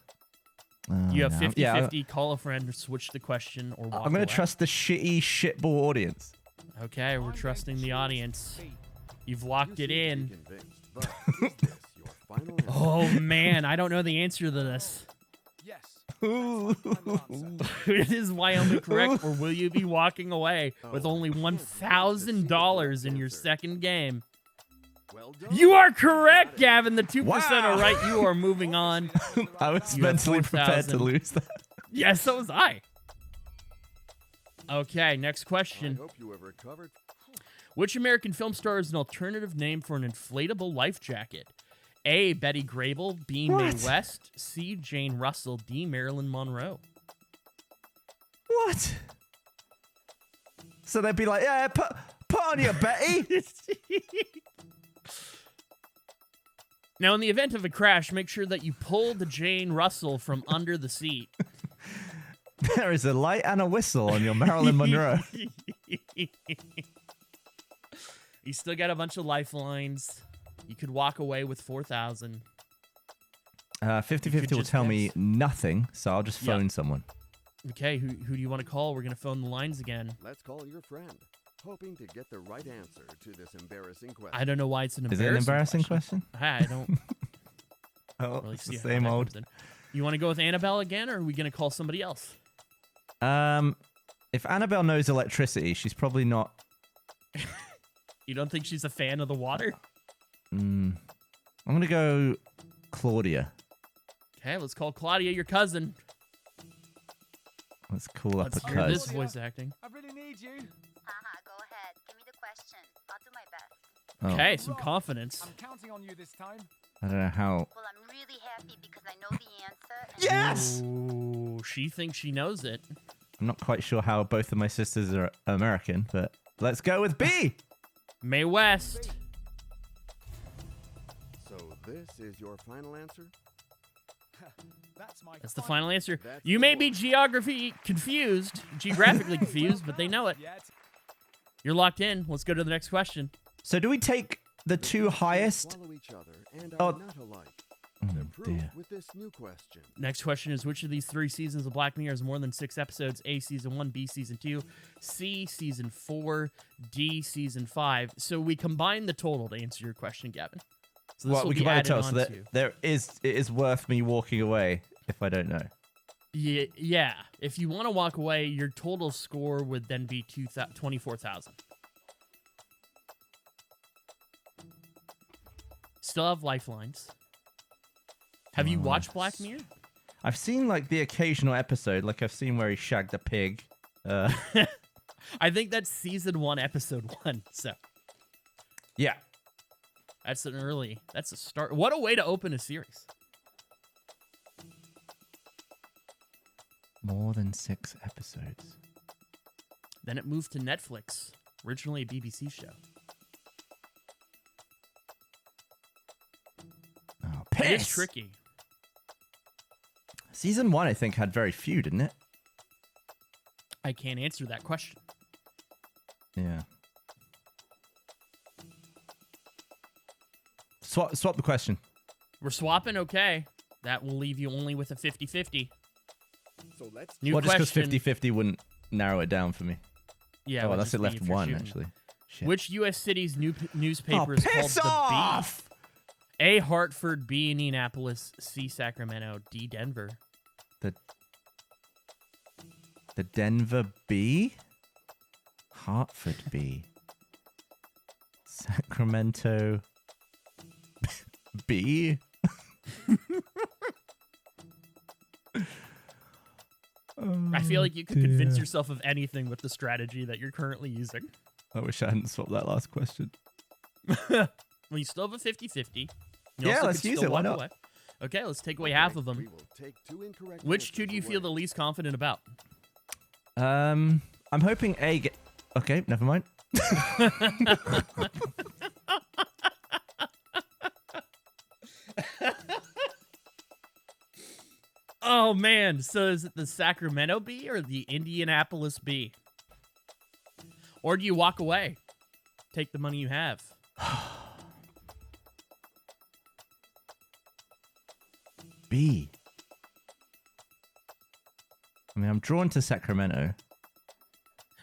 You have no. 50-50, call a friend, or switch the question, or walk I'm gonna away. trust the shitty shitball audience. Okay, we're trusting the audience. You've locked it in. Convinced, but is this your final answer? Oh, man, I don't know the answer to this. Yes. Ooh. Final answer. Is Wyoming correct, or will you be walking away with only $1,000 in your second game? Well done. You are correct, Gavin. The 2% Wow. are right. You are moving on. I was You have mentally prepared to 4,000. lose that. Yes, so was I. Okay, next I question. hope you have recovered. Which American film star is an alternative name for an inflatable life jacket? A. Betty Grable. B. Mae What? West. C. Jane Russell. D. Marilyn Monroe. What? So they'd be like, yeah, put on your Betty. Now, in the event of a crash, make sure that you pull the Jane Russell from under the seat. There is a light and a whistle on your Marilyn Monroe. You still got a bunch of lifelines. You could walk away with 4,000. 50-50 will just tell me guess. nothing, so I'll just Yeah. phone someone. Okay, who do you want to call? We're gonna phone the lines again. Let's call your friend, hoping to get the right answer to this embarrassing question. I don't know why it's an Is embarrassing. it an embarrassing question? I don't Oh, really it's see the how same that old. comes in. You want to go with Annabelle again, or are we gonna call somebody else? If Annabelle knows electricity, she's probably not. You don't think she's a fan of the water? I'm gonna go Claudia. Okay, let's call Claudia, your cousin. Let's call up Let's a hear this cuz. voice acting. I really need you. Go ahead. Give me the question. I'll do my best. Oh, Okay, some confidence. I'm counting on you this time. I don't know how. Well, I'm really happy because I know the answer. And Yes! Ooh, she thinks she knows it. I'm not quite sure how both of my sisters are American, but let's go with B. Mae West. So this is your final answer? That's my. That's the final answer. That's You the may be one. geographically confused, but they know it. Yet. You're locked in. Let's go to the next question. So do we take the two highest? Follow each other and Oh. are not alike. The Oh, proof dear. with this new question. Next question is, which of these 3 seasons of Black Mirror has more than 6 episodes? A, season 1, B, season 2, C, season 4, D, season 5. So we combine the total to answer your question, Gavin. So this Well, will we be can buy added the total, so on that to. it is worth me walking away if I don't know. Yeah. If you want to walk away, your total score would then be 24,000. Still have lifelines. Have you watched Black Mirror? I've seen like the occasional episode, like I've seen where he shagged a pig. I think that's season 1, episode 1. So Yeah. that's a start. What a way to open a series. More than 6 episodes. Then it moved to Netflix, originally a BBC show. Oh, It is piss! tricky. Season 1, I think, had very few, didn't it? I can't answer that question. Yeah. Swap the question. We're swapping, okay. That will leave you only with a 50-50. So let's New Well, just question. because 50-50 wouldn't narrow it down for me. Yeah, Oh, it would unless just it be left if you're 1, shooting. actually. Shit. Which U.S. city's newspaper Oh, is called piss The off! Bee? A, Hartford, B, Indianapolis, C, Sacramento, D, Denver. The Denver Bee? Hartford Bee. Sacramento Bee? I feel like you could convince yourself of anything with the strategy that you're currently using. I wish I hadn't swapped that last question. Well, you still have a 50-50. You Yeah, also let's could use still it, why walk not? away. Okay, let's take away half of We them. will take 2 incorrect Which 2 answers do you feel away. the least confident about? I'm hoping A get... Okay, never mind. Oh, man. So is it the Sacramento Bee or the Indianapolis Bee? Or do you walk away? Take the money you have. B. I mean, I'm drawn to Sacramento.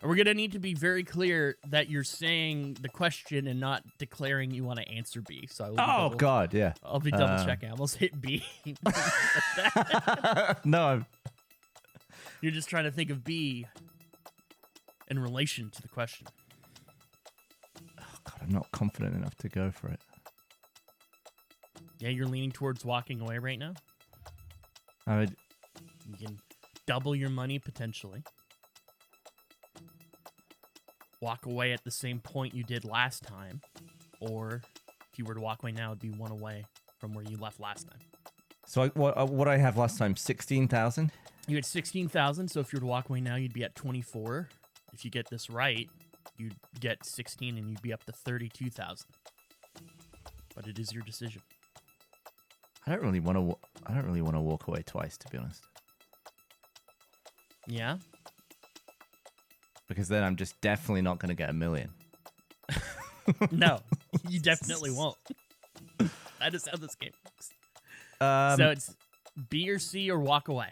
We're going to need to be very clear that you're saying the question and not declaring you want to answer B. So I will Oh, God, yeah. I'll be double checking. I almost hit B. No, You're just trying to think of B in relation to the question. God, I'm not confident enough to go for it. Yeah, you're leaning towards walking away right now. I would. You can double your money potentially. Walk away at the same point you did last time. Or if you were to walk away now, it'd be one away from where you left last time. So what I have last time, 16,000? You had 16,000, so if you were to walk away now, you'd be at 24. If you get this right, you'd get 16 and you'd be up to 32,000. But it is your decision. I don't really want to walk away twice, to be honest. Yeah? Because then I'm just definitely not going to get $1 million. No, you definitely won't. That is how this game works. So it's B or C or walk away.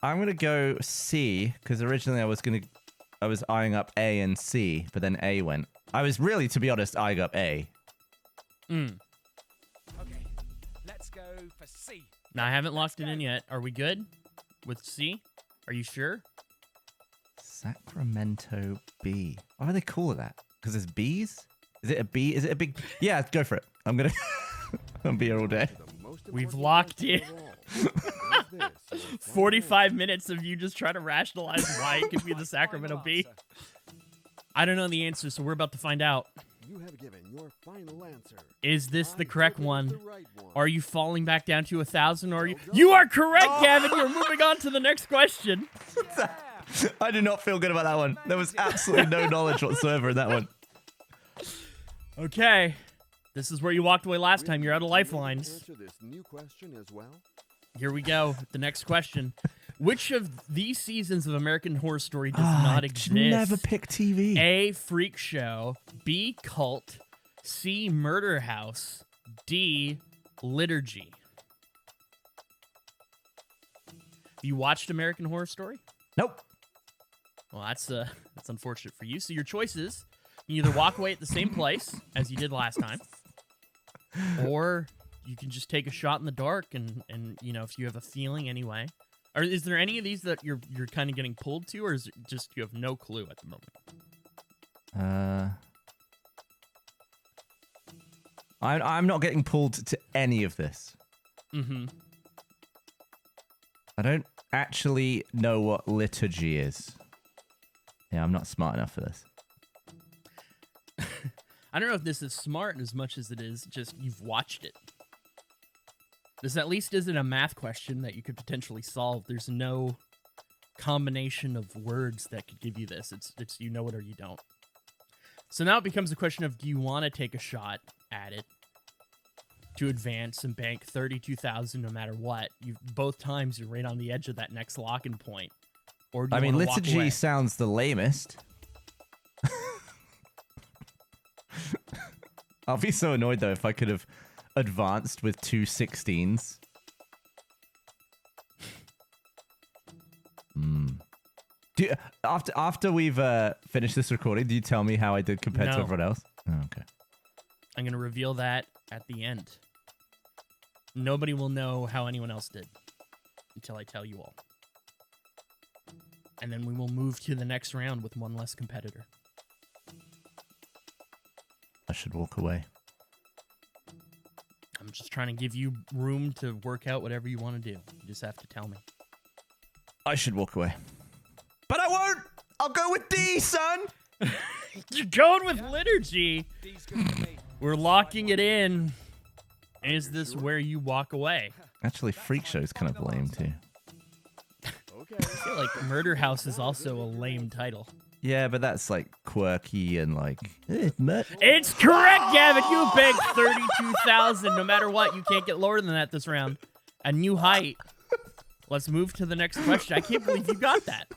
I'm going to go C, because originally I was eyeing up A and C, but then A went. I was really, to be honest, eyeing up A. Mm. Okay, let's go for C. Now, I haven't locked it in yet. Are we good with C? Are you sure? Sacramento B. Why are they calling that? Because there's B's? Is it a B? Is it a big... Yeah, go for it. I'm going to... I'll be here all day. We've locked in 45 minutes of you just trying to rationalize why it could be the Sacramento B. I don't know the answer, so we're about to find out. You have given your final answer. Is this the correct one? The right one. Are you falling back down to 1,000? Or are you? You are correct, Gavin. You're moving on to the next question. I do not feel good about that one. There was absolutely no knowledge whatsoever in that one. Okay. This is where you walked away last time. You're out of lifelines. Answer this new question as well. Here we go. The next question. Which of these seasons of American Horror Story does not exist? Never pick TV. A, Freak Show. B, Cult. C, Murder House. D, Liturgy. Have you watched American Horror Story? Nope. Well, that's unfortunate for you. So your choices: you either walk away at the same place as you did last time, or you can just take a shot in the dark and you know, if you have a feeling anyway. Or is there any of these that you're kind of getting pulled to, or is it just you have no clue at the moment? I'm not getting pulled to any of this. Mm-hmm. I don't actually know what liturgy is. Yeah, I'm not smart enough for this. I don't know if this is smart as much as it is just you've watched it. This at least isn't a math question that you could potentially solve. There's no combination of words that could give you this. It's you know it or you don't. So now it becomes a question of, do you want to take a shot at it to advance and bank 32,000 no matter what? Both times you're right on the edge of that next lock-in point. Or do you wanna walk liturgy away? sounds the lamest. I'll be so annoyed though if I could have advanced with 2 16s. After we've finished this recording, do you tell me how I did compared to No. everyone else? Oh, okay. I'm going to reveal that at the end. Nobody will know how anyone else did until I tell you all. And then we will move to the next round with one less competitor. I should walk away. I'm just trying to give you room to work out whatever you want to do. You just have to tell me. I should walk away. But I won't! I'll go with D, son! You're going with liturgy. D's good for me. We're locking it in. Is this where you walk away? Actually, Freak Show's kind of lame too. Okay. I feel like Murder House is also a lame title. Yeah, but that's like quirky and like... It's correct, Gavin. You banked 32,000. No matter what, you can't get lower than that this round. A new height. Let's move to the next question. I can't believe you got that.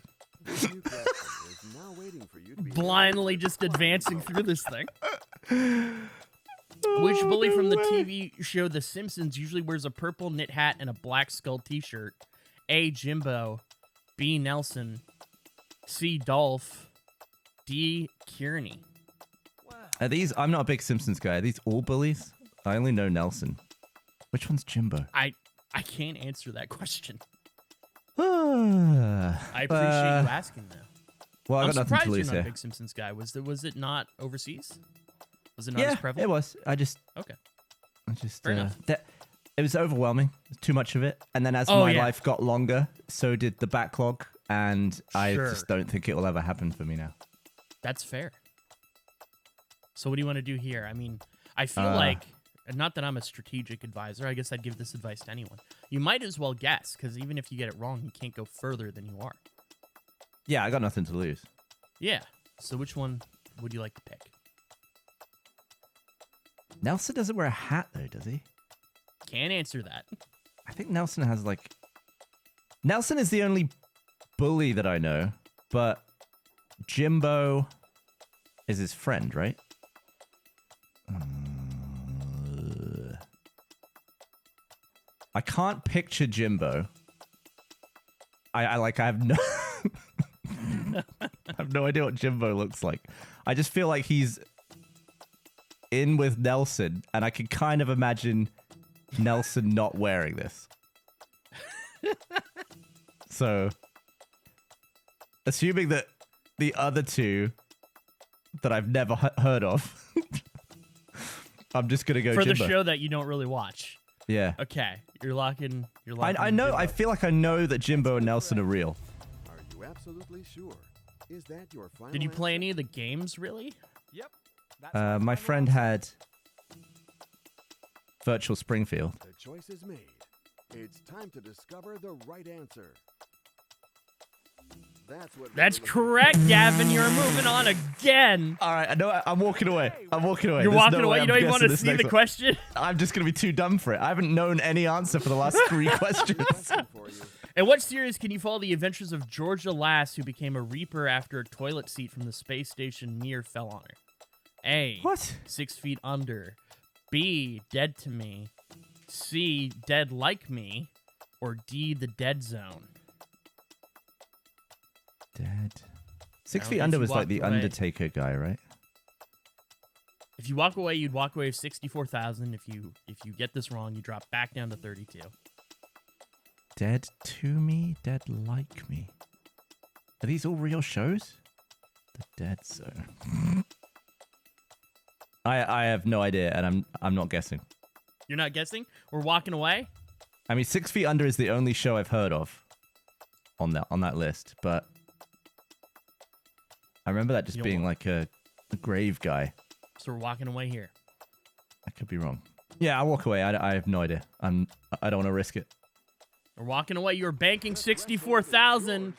This new question is now waiting for you to be Blindly just advancing through this thing. Which bully from the TV show The Simpsons usually wears a purple knit hat and a black skull t-shirt? A, Jimbo. B, Nelson. C, Dolph. D. Kearney. Are these? I'm not a big Simpsons guy. Are these all bullies? I only know Nelson. Which one's Jimbo? I can't answer that question. I I appreciate you asking, though. Well, I I'm got nothing surprised to you're lose not a here. big Simpsons guy. Was it not overseas? Was it not Yeah, as prevalent? it was. I just Okay. Fair enough. It was overwhelming. Too much of it. And then as Oh, my yeah. life got longer, so did the backlog. And I Sure. just don't think it will ever happen for me now. That's fair. So what do you want to do here? I mean, I feel like, and not that I'm a strategic advisor, I guess I'd give this advice to anyone. You might as well guess, because even if you get it wrong, you can't go further than you are. Yeah, I got nothing to lose. Yeah. So which one would you like to pick? Nelson doesn't wear a hat, though, does he? Can't answer that. I think Nelson has, like... Nelson is the only bully that I know, but Jimbo is his friend, right? I can't picture Jimbo. I have no... I have no idea what Jimbo looks like. I just feel like he's in with Nelson, and I can kind of imagine Nelson not wearing this. So, assuming that the other two that I've never heard of, I'm just gonna go For Jimbo. the show that you don't really watch. Yeah, Okay. You're locking I in know. Jimbo. I feel like I know that Jimbo and Nelson are real. Are you absolutely sure? Is that your final Did you play answer? any of the games, really? Yep. That's My final friend answer. had Virtual Springfield. The choice is made. It's time to discover the right answer. That's correct, Gavin. You're moving on again. All right, I know. I'm walking away. I'm walking away. You're There's walking no way away. You I'm don't even want guessing to this see next the one. question. I'm just gonna be too dumb for it. I haven't known any answer for the last 3 questions. for you. In what series can you follow the adventures of Georgia Lass, who became a reaper after a toilet seat from the space station near fell on her? A. What? 6 Feet Under. B. Dead to Me. C. Dead Like Me. Or D. The Dead Zone. Dead. 6 I Feet don't Under think was you like the walked away. Undertaker guy, right? If you walk away, you'd walk away with 64,000. If you get this wrong, you drop back down to 32. Dead to Me, Dead Like Me. Are these all real shows? The Dead Zone. I have no idea, and I'm not guessing. You're not guessing? We're walking away? I mean, 6 Feet Under is the only show I've heard of on that list, but I remember that just You don't being want- like a grave guy. So we're walking away here. I could be wrong. Yeah, I'll walk away. I have no idea. I don't want to risk it. We're walking away. You're banking 64,000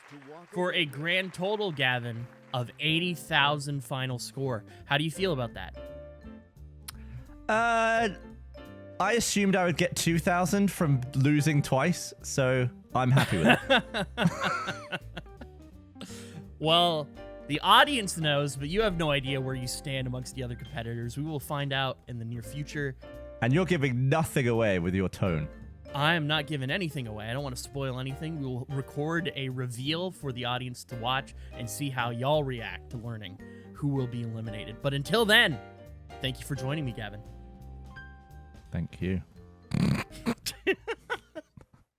for a grand total, Gavin, of 80,000 final score. How do you feel about that? I assumed I would get 2,000 from losing twice, so I'm happy with it. Well, the audience knows, but you have no idea where you stand amongst the other competitors. We will find out in the near future. And you're giving nothing away with your tone. I am not giving anything away. I don't want to spoil anything. We will record a reveal for the audience to watch and see how y'all react to learning who will be eliminated. But until then, thank you for joining me, Gavin. Thank you.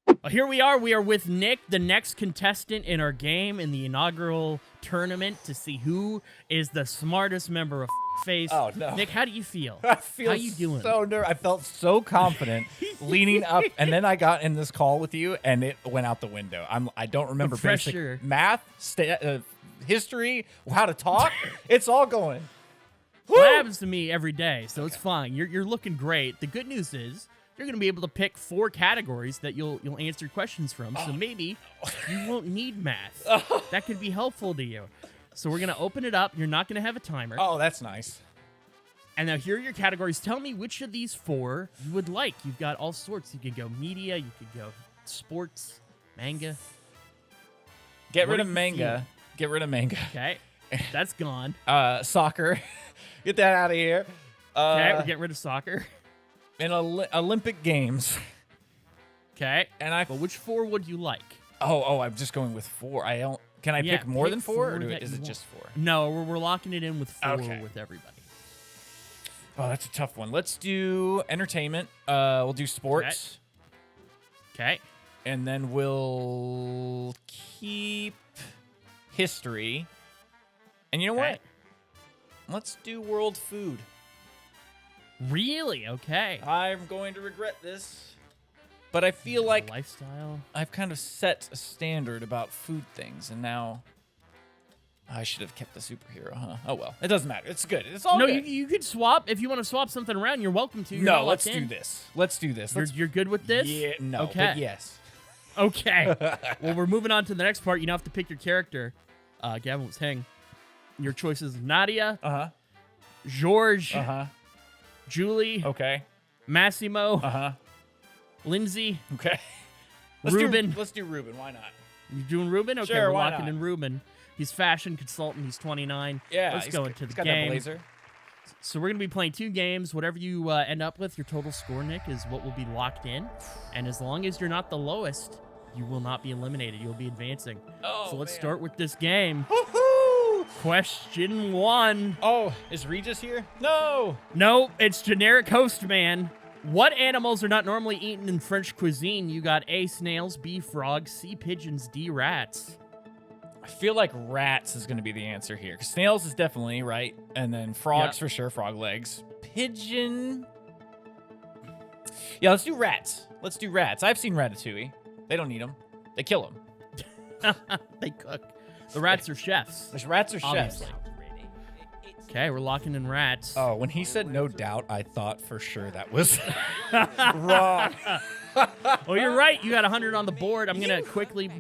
Well, here we are. We are with Nick, the next contestant in our game in the inaugural tournament to see who is the smartest member of kFACE. Oh, no. Nick, how do you feel? I feel How you doing? so nervous. I felt so confident leaning up, and then I got in this call with you, and it went out the window. I don't remember pressure. basic math, history, how to talk. It's all going. Well, that happens to me every day, so it's fine. You're looking great. The good news is you're going to be able to pick 4 categories that you'll answer questions from, so maybe you won't need math. That could be helpful to you. So we're going to open it up. You're not going to have a timer. Oh, that's nice. And now here are your categories. Tell me which of these 4 you would like. You've got all sorts. You could go media. You could go sports, manga. Get What rid are of you manga. feeling? Get rid of manga. Okay, that's gone. Soccer. Get that out of here. Okay, we're getting rid of soccer. And Olympic Games. Okay, And I. but which 4 would you like? Oh, I'm just going with 4. I don't. Can I Yeah, pick more pick than 4, or four that is you it want. just 4? No, we're locking it in with 4 Okay. with everybody. Oh, that's a tough one. Let's do entertainment. We'll do sports. Okay. And then we'll keep history. And you know Okay. what? Let's do world food. Really? Okay. I'm going to regret this, but I feel like Lifestyle. I've kind of set a standard about food things, and now I should have kept the superhero, huh? Oh well, it doesn't matter. It's good. It's all No, good. you could swap. If you want to swap something around, you're welcome to. You're No, not let's locked do in. this. Let's do this. You're good with this? Yeah, no, Okay. but yes. Okay. Well, we're moving on to the next part. You don't have to pick your character. Gavin was hang. Your choices: Nadia, Uh-huh. George, Uh-huh. Julie, Okay. Massimo, Uh-huh. Lindsay, Okay. Ruben. Let's do Ruben. Why not? You're doing Ruben? Okay, Sure, we're why locking not? in Ruben. He's fashion consultant. He's 29. Yeah. Let's he's go got- into he's the got that game. blazer. So we're going to be playing 2 games. Whatever you end up with, your total score, Nick, is what will be locked in. And as long as you're not the lowest, you will not be eliminated. You'll be advancing. Oh, So let's man. start with this game. Woohoo! Question 1. Oh, is Regis here? No. No, it's generic host man. What animals are not normally eaten in French cuisine? You got A, snails, B, frogs, C, pigeons, D, rats. I feel like rats is going to be the answer here. 'Cause snails is definitely right. And then frogs Yep. for sure, frog legs. Pigeon. Yeah, let's do rats. Let's do rats. I've seen Ratatouille. They don't eat them. They kill them. They cook. The rats are chefs. There's rats or chefs. Obviously. Okay, we're locking in rats. Oh, when he said no doubt, I thought for sure that was wrong. Oh, you're right. You got 100 on the board. I'm going to quickly,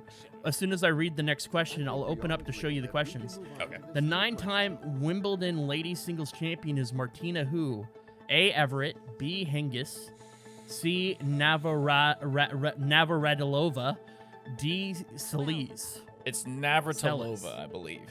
as soon as I read the next question, I'll open up to show you the questions. Okay. The 9-time Wimbledon ladies singles champion is Martina who? A, Everett, B, Hingis, C, Navratilova, D, Celise. It's Navratilova, Celis. I believe.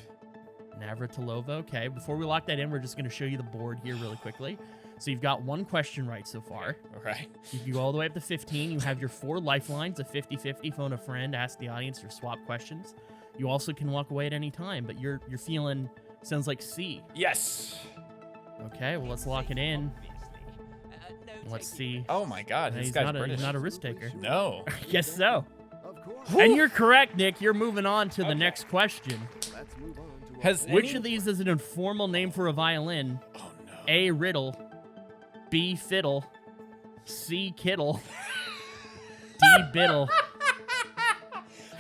Navratilova. Okay, before we lock that in, we're just going to show you the board here really quickly. So you've got 1 question right so far. All right. You can go all the way up to 15. You have your 4 lifelines, a 50-50, phone a friend, ask the audience, or swap questions. You also can walk away at any time, but you're feeling, sounds like C. Yes. Okay, well, let's lock it in. Let's see. Oh my God, this He's guy's not British. a risk taker. No. I guess so. Of course. And you're correct, Nick. You're moving on to the next question. Let's move on to Has Which any- of these is an informal name for a violin? Oh no. A, riddle, B, fiddle, C, kittle, D, biddle.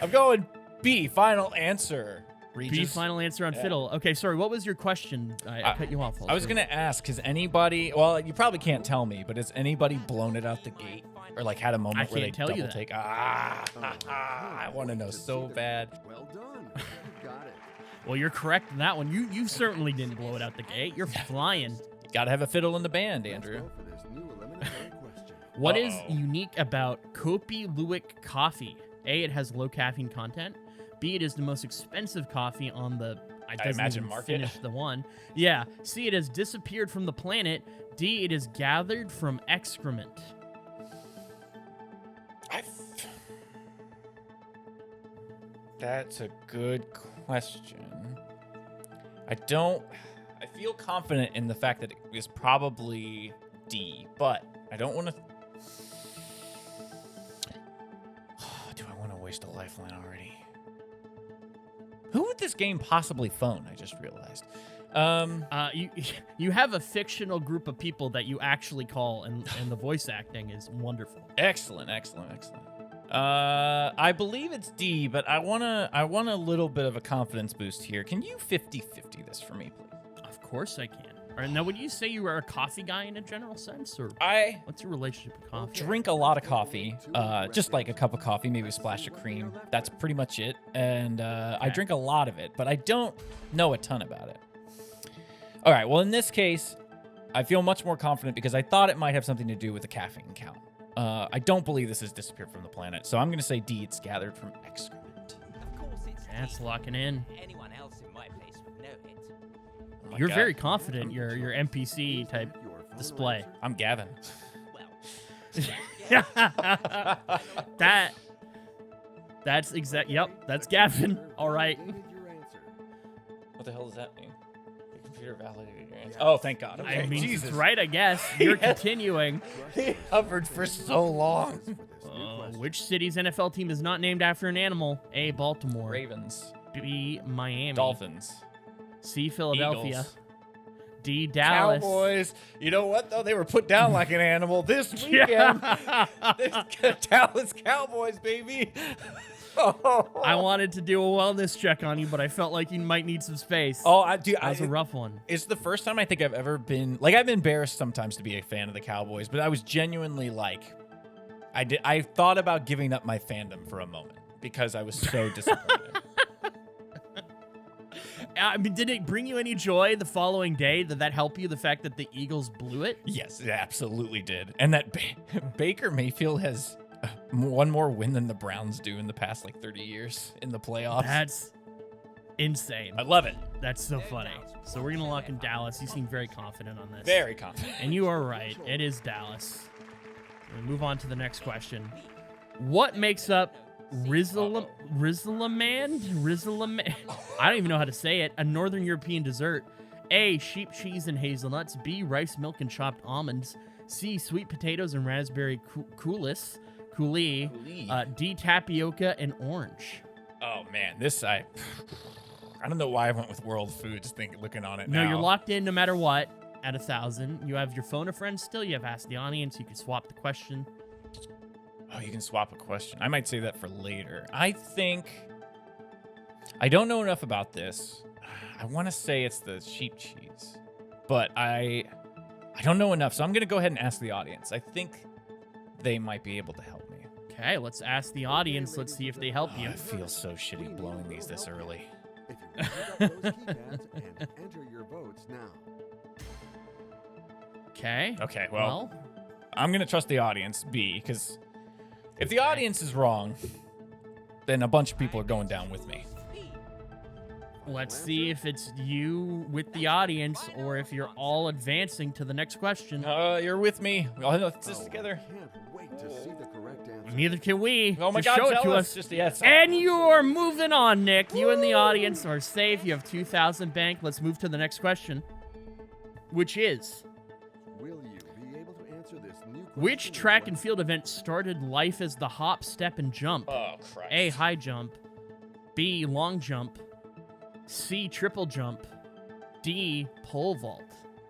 I'm going B. Final answer. Regis. B, final answer on Yeah. fiddle. Okay, sorry, what was your question? I cut you off. I was gonna ask, has anybody? Well, you probably can't tell me, but has anybody blown it out the gate, or like had a moment I where they can't tell you double that. take? I want to know so bad. well done. You got it. Well, you're correct in that one. You certainly didn't blow it out the gate. You're flying. You gotta have a fiddle in the band, Let's Andrew. go for this new eliminatory question. What is Uh-oh. unique about Kopi Luwak coffee? A, it has low caffeine content. B, it is the most expensive coffee on the I imagine market. finish the one. Yeah. C, it has disappeared from the planet. D, it is gathered from excrement. That's a good question. I feel confident in the fact that it is probably D, but I don't want to. Do I want to waste a lifeline already? Who would this game possibly phone? I just realized. You have a fictional group of people that you actually call, and the voice acting is wonderful. Excellent. I believe it's D, but I want a little bit of a confidence boost here. Can you 50-50 this for me, please? Of course I can. All right, now, would you say you are a coffee guy in a general sense, or I what's your relationship with coffee? drink a lot of coffee, just like a cup of coffee, maybe a splash of cream. That's pretty much it. And I drink a lot of it, but I don't know a ton about it. All right, well, in this case, I feel much more confident because I thought it might have something to do with the caffeine count. I don't believe this has disappeared from the planet, so I'm going to say D, it's gathered from excrement. Of course it's That's easy. locking in. Anyone else in my place would know it. Oh my You're God. very confident. Your NPC type Your final display. answer. I'm Gavin. Well, that That's exact. Yep, that's Gavin. All right. What the hell does that mean? The computer validated your answer. Oh, thank God. Okay. I mean, Jesus. it's right, I guess. You're continuing. He hovered for so long. Which city's NFL team is not named after an animal? A, Baltimore. Ravens. B, Miami. Dolphins. C, Philadelphia. Eagles. D, Dallas. Cowboys. You know what, though? They were put down like an animal this weekend. Dallas Cowboys, baby. I wanted to do a wellness check on you, but I felt like you might need some space. Oh, I do. That was a rough one. It's the first time I think I've ever been like I'm embarrassed sometimes to be a fan of the Cowboys, but I was genuinely like, I thought about giving up my fandom for a moment because I was so disappointed. I mean, did it bring you any joy the following day? Did that help you, the fact that the Eagles blew it? Yes, it absolutely did. And that Baker Mayfield has one more win than the Browns do in the past like 30 years in the playoffs. That's insane. I love it. That's so funny. So we're going to lock in Dallas. You seem very confident on this. Very confident. And you are right. It is Dallas. We'll move on to the next question. What makes up Rizzleman? I don't even know how to say it. A Northern European dessert. A, sheep cheese and hazelnuts. B, rice, milk, and chopped almonds. C, sweet potatoes and raspberry coulis. D, tapioca and orange. Oh man, this I don't know why I went with World Foods. Looking on it No, now. you're locked in no matter what. At 1,000, you have your phone a friend still. You have Ask the Audience. You can swap the question. Oh, you can swap a question. I might save that for later. I think I don't know enough about this. I want to say it's the sheep cheese, but I don't know enough. So I'm gonna go ahead and ask the audience. I think they might be able to help me. Okay, let's ask the audience. Let's see if they help you. I feel so shitty blowing these this early. If you pick up those keypads and enter your votes now. Okay. Okay, well, I'm gonna trust the audience, B, because if the audience is wrong, then a bunch of people are going down with me. let's see if it's you with the audience or if you're all advancing to the next question. You're with me. I'll do this together. Can't wait to see the correct answer. Neither can we. Oh my Just God, show it tell to us. us. Just yes. And you're moving on, Nick. You and the audience are safe. You have 2,000 bank. Let's move to the next question, which is, Will you be able to answer this new which question track as and field event started life as the hop, step, and jump? Oh Christ. A, high jump. B, long jump. C, triple jump. D, pole vault.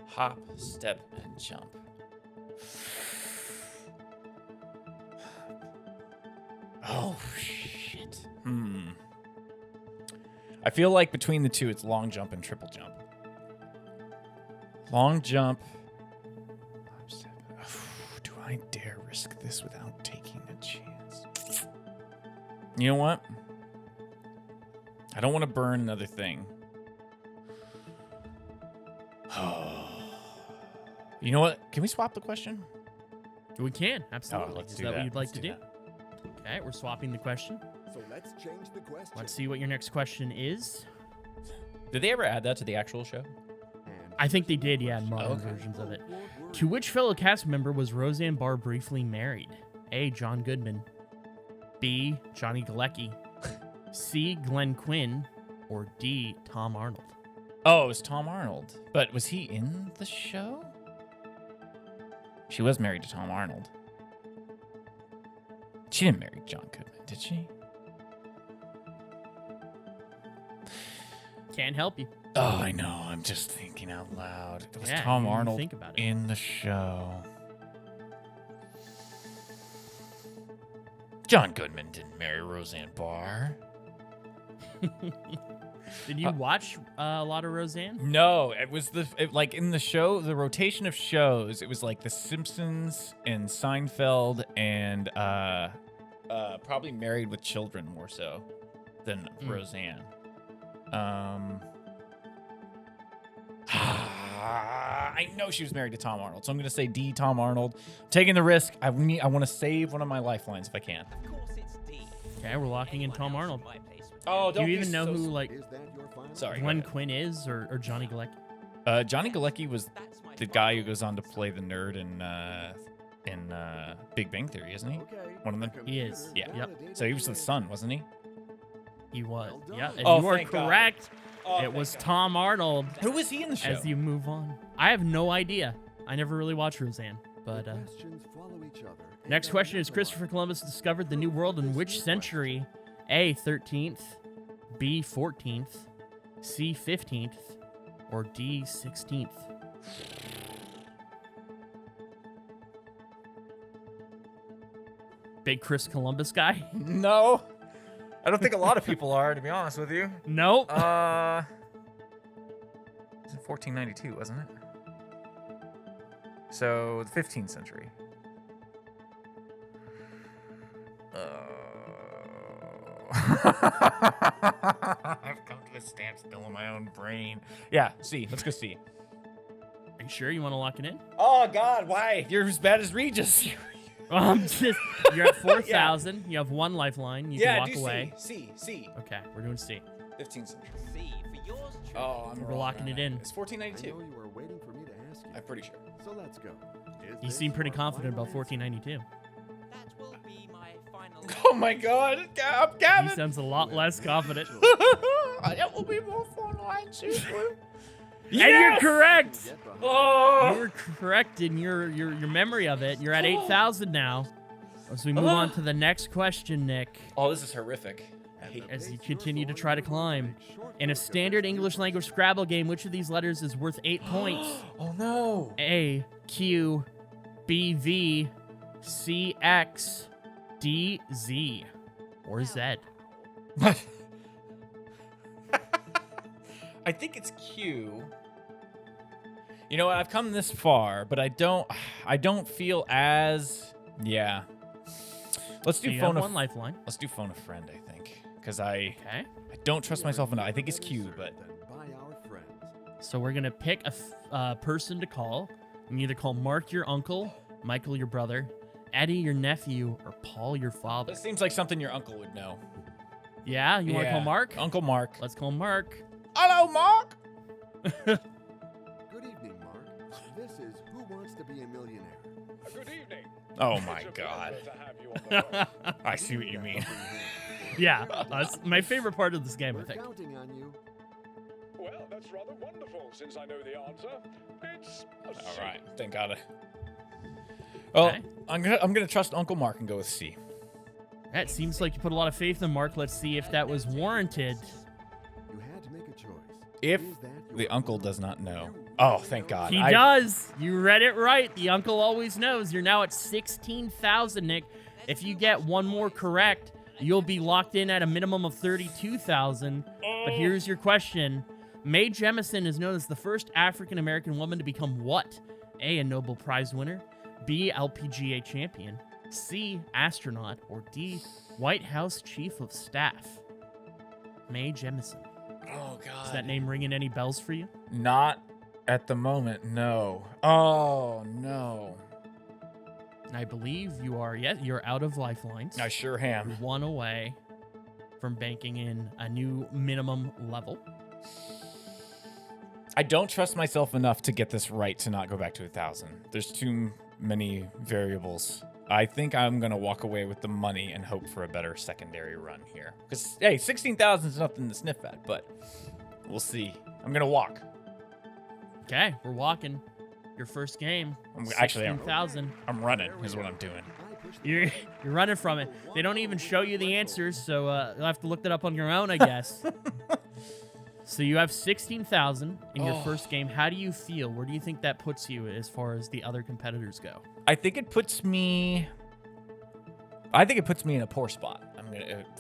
Hop, step, and jump. Oh shit. I feel like between the two, it's long jump and triple jump. Long jump. Hop, step. Do I dare risk this without taking a chance? You know what? I don't want to burn another thing. You know what? Can we swap the question? We can, absolutely. let's Is do that what that. you'd like Let's to do do? Okay, we're swapping the question. So let's change the question. Let's see what your next question is. Did they ever add that to the actual show? And I think they did, yeah, in modern Okay. versions of it. To which fellow cast member was Roseanne Barr briefly married? A, John Goodman. B, Johnny Galecki. C, Glenn Quinn. Or D, Tom Arnold. Oh, it was Tom Arnold. But was he in the show? She was married to Tom Arnold. She didn't marry John Goodman, did she? Can't help you. Oh, I know. I'm just thinking out loud. It was Yeah, Tom you Arnold think about it. in the show. John Goodman didn't marry Roseanne Barr. Did you watch a lot of Roseanne? No, it was like in the show, the rotation of shows. It was like The Simpsons and Seinfeld and probably Married with Children more so than Roseanne. I know she was married to Tom Arnold, so I'm gonna say D, Tom Arnold. Taking the risk. I want to save one of my lifelines if I can. Of course it's D. Okay, we're locking in Tom Arnold. Oh, Do you even know who, like, is that your final Sorry. Glenn Quinn is or Johnny Galecki? Johnny Galecki was the guy who goes on to play the nerd in in Big Bang Theory, isn't he? Okay. One of them? He is. Yeah. Yep. So he was the son, wasn't he? He was. Well Yeah. done. And Oh, you are thank God. correct. Oh, it thank was God. Tom Arnold. Who was he in the show? As you move on, I have no idea. I never really watched Roseanne, but The questions follow each other, and next are question is: never Christopher like- Columbus discovered the New World in which century? A. 13th, B. 14th, C. 15th, or D. 16th? Big Chris Columbus guy? No. I don't think a lot of people are, to be honest with you. Nope. It was in 1492, wasn't it? So, the 15th century. I've come to a standstill in my own brain. Yeah, C. Let's go C. Are you sure you want to lock it in? Oh, God, why? You're as bad as Regis. You're at 4,000. You have one lifeline. You can walk away. C. Okay, we're doing C. 15th century. C for yours truly. Oh, I'm We're wrong locking on it that. in. It's I 1492. know you were waiting for me to ask you. I'm pretty sure. So let's go. Is You this seem pretty your confident final about 1492. That will be my final. Oh my God, Gavin! He sounds a lot less confident. It will be more fun line super. And you're correct. answer? Get behind. Oh, You're correct in your memory of it. You're at 8,000 now. As we move on to the next question, Nick, oh, this is horrific. I hate as you continue to try to climb. In a standard English language Scrabble game, which of these letters is worth 8 points? Oh no. A, Q, B, V, C, X, D, Z, or Z? What? I think it's Q. You know what? I've come this far, but I don't feel as yeah. Let's So do you phone have a one lifeline. Let's do phone a friend, I think, because I Okay. don't trust myself enough. I think it's Q, but Then by our friends. So we're gonna pick a person to call. You can either call Mark your uncle, Michael your brother, Eddie your nephew, or Paul your father. this seems like something your uncle would know. Yeah, you want to call Mark? Uncle Mark. Let's call Mark. Hello, Mark. Good evening, Mark. This is Who Wants to Be a Millionaire? Good evening. Oh my God. To have you on the phone. I see what you mean. Yeah, that's my favorite part of this game, I We're think. counting on you. Well, that's rather wonderful since I know the answer. It's a All C. right. Thank God. Well, Okay. I'm gonna trust Uncle Mark and go with C. That seems like you put a lot of faith in Mark. Let's see if that was warranted. You had to make a choice. If Is that your the uncle final does not answer? know. Oh, thank God. He I- does. You read it right. The uncle always knows. You're now at 16,000, Nick. If you get one more correct, you'll be locked in at a minimum of 32,000. But here's your question. Mae Jemison is known as the first African-American woman to become what? A, a Nobel Prize winner, B, LPGA champion, C, astronaut, or D, White House Chief of Staff? Mae Jemison. Oh God. Is that name ringing any bells for you? Not at the moment. No. Oh no. I believe you are, you're out of lifelines. I sure You're am. one away from banking in a new minimum level. I don't trust myself enough to get this right to not go back to 1,000. There's too many variables. I think I'm gonna walk away with the money and hope for a better secondary run here. Because hey, 16,000 is nothing to sniff at, but we'll see. I'm gonna walk. Okay, we're walking. Your first game. Actually, 16,000. I'm running. Is what I'm doing. I push the You're running from it. They don't even show you the answers, so you'll have to look that up on your own, I guess. So you have 16,000 in your first game. How do you feel? Where do you think that puts you as far as the other competitors go? I think it puts me in a poor spot.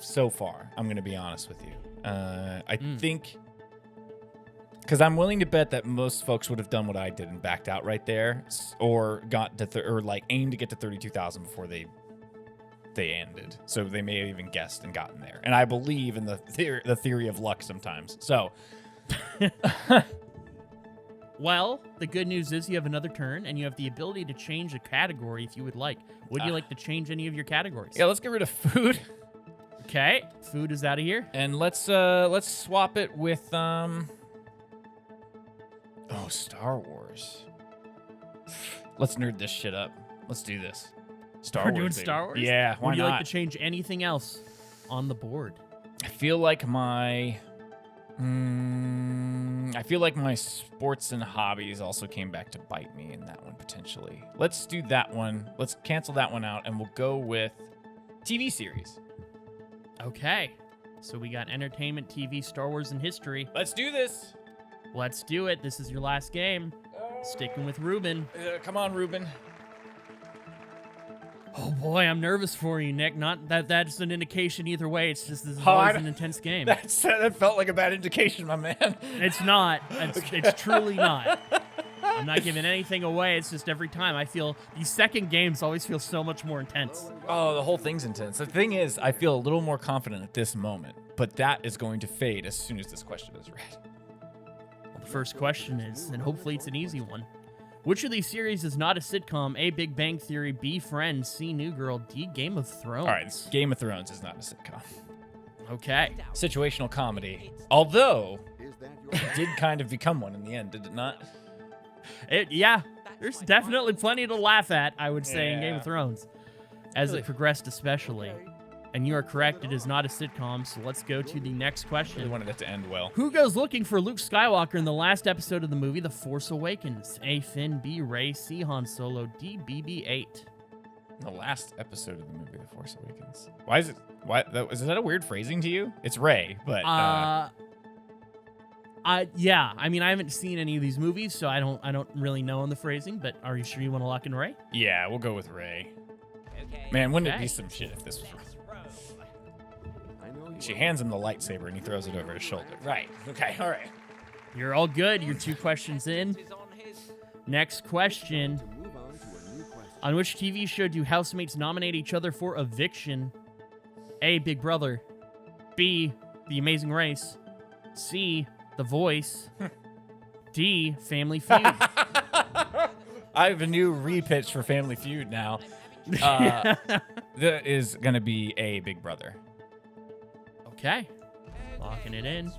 So far, I'm gonna be honest with you. I think because I'm willing to bet that most folks would have done what I did and backed out right there, or got to or like aimed to get to 32,000 before they ended. So they may have even guessed and gotten there. And I believe in the theory of luck sometimes. So. Well, the good news is you have another turn, and you have the ability to change a category if you would like. Would you like to change any of your categories? Yeah, let's get rid of food. Okay, food is out of here. And let's swap it with Star Wars. Let's nerd this shit up. Let's do this. Star We're Wars. doing baby. Star Wars? Yeah, why Would you not? like to change anything else on the board? I feel like my sports and hobbies also came back to bite me in that one potentially. Let's do that one. Let's cancel that one out and we'll go with TV series. Okay. So we got entertainment, TV, Star Wars, and history. Let's do this. Let's do it. This is your last game. Sticking with Ruben. Come on, Ruben. Oh boy, I'm nervous for you, Nick. Not that that's an indication either way. It's just this is Oh, always I- an intense game. That felt like a bad indication, my man. It's not. It's truly not. I'm not giving anything away. It's just every time I feel these second games always feel so much more intense. Oh, the whole thing's intense. The thing is, I feel a little more confident at this moment, but that is going to fade as soon as this question is read. Well, the first question is, and hopefully it's an easy one. Which of these series is not a sitcom? A, Big Bang Theory, B, Friends, C, New Girl, D, Game of Thrones? All right, Game of Thrones is not a sitcom. Okay. Situational comedy. Although, Is that your it did kind of become one in the end, did it not? Yeah, there's definitely plenty to laugh at, I would say, in Game of Yeah. Thrones. As Really? it progressed especially. And you are correct, it is not a sitcom, so let's go to the next I really question. wanted it to end well. Who goes looking for Luke Skywalker in the last episode of the movie The Force Awakens? A, Finn, B, Rey, C, Han Solo, D, BB-8. The last episode of the movie, The Force Awakens. Why is it? Is that a weird phrasing to you? It's Rey, but Yeah, I mean, I haven't seen any of these movies, so I don't really know on the phrasing, but are you sure you want to lock in Rey? yeah, we'll go with Rey. Man, wouldn't it Okay. be some shit if this was Rey? I know you She are. hands him the lightsaber and he throws it over his shoulder. Right. Okay. All right. You're all good. You're 2 questions in. Next question. To move on to a new question. On which TV show do housemates nominate each other for eviction? A, Big Brother. B, The Amazing Race. C, The Voice. D, Family Feud. I have a new repitch for Family Feud now. That is going to be a Big Brother. Okay. Locking it in.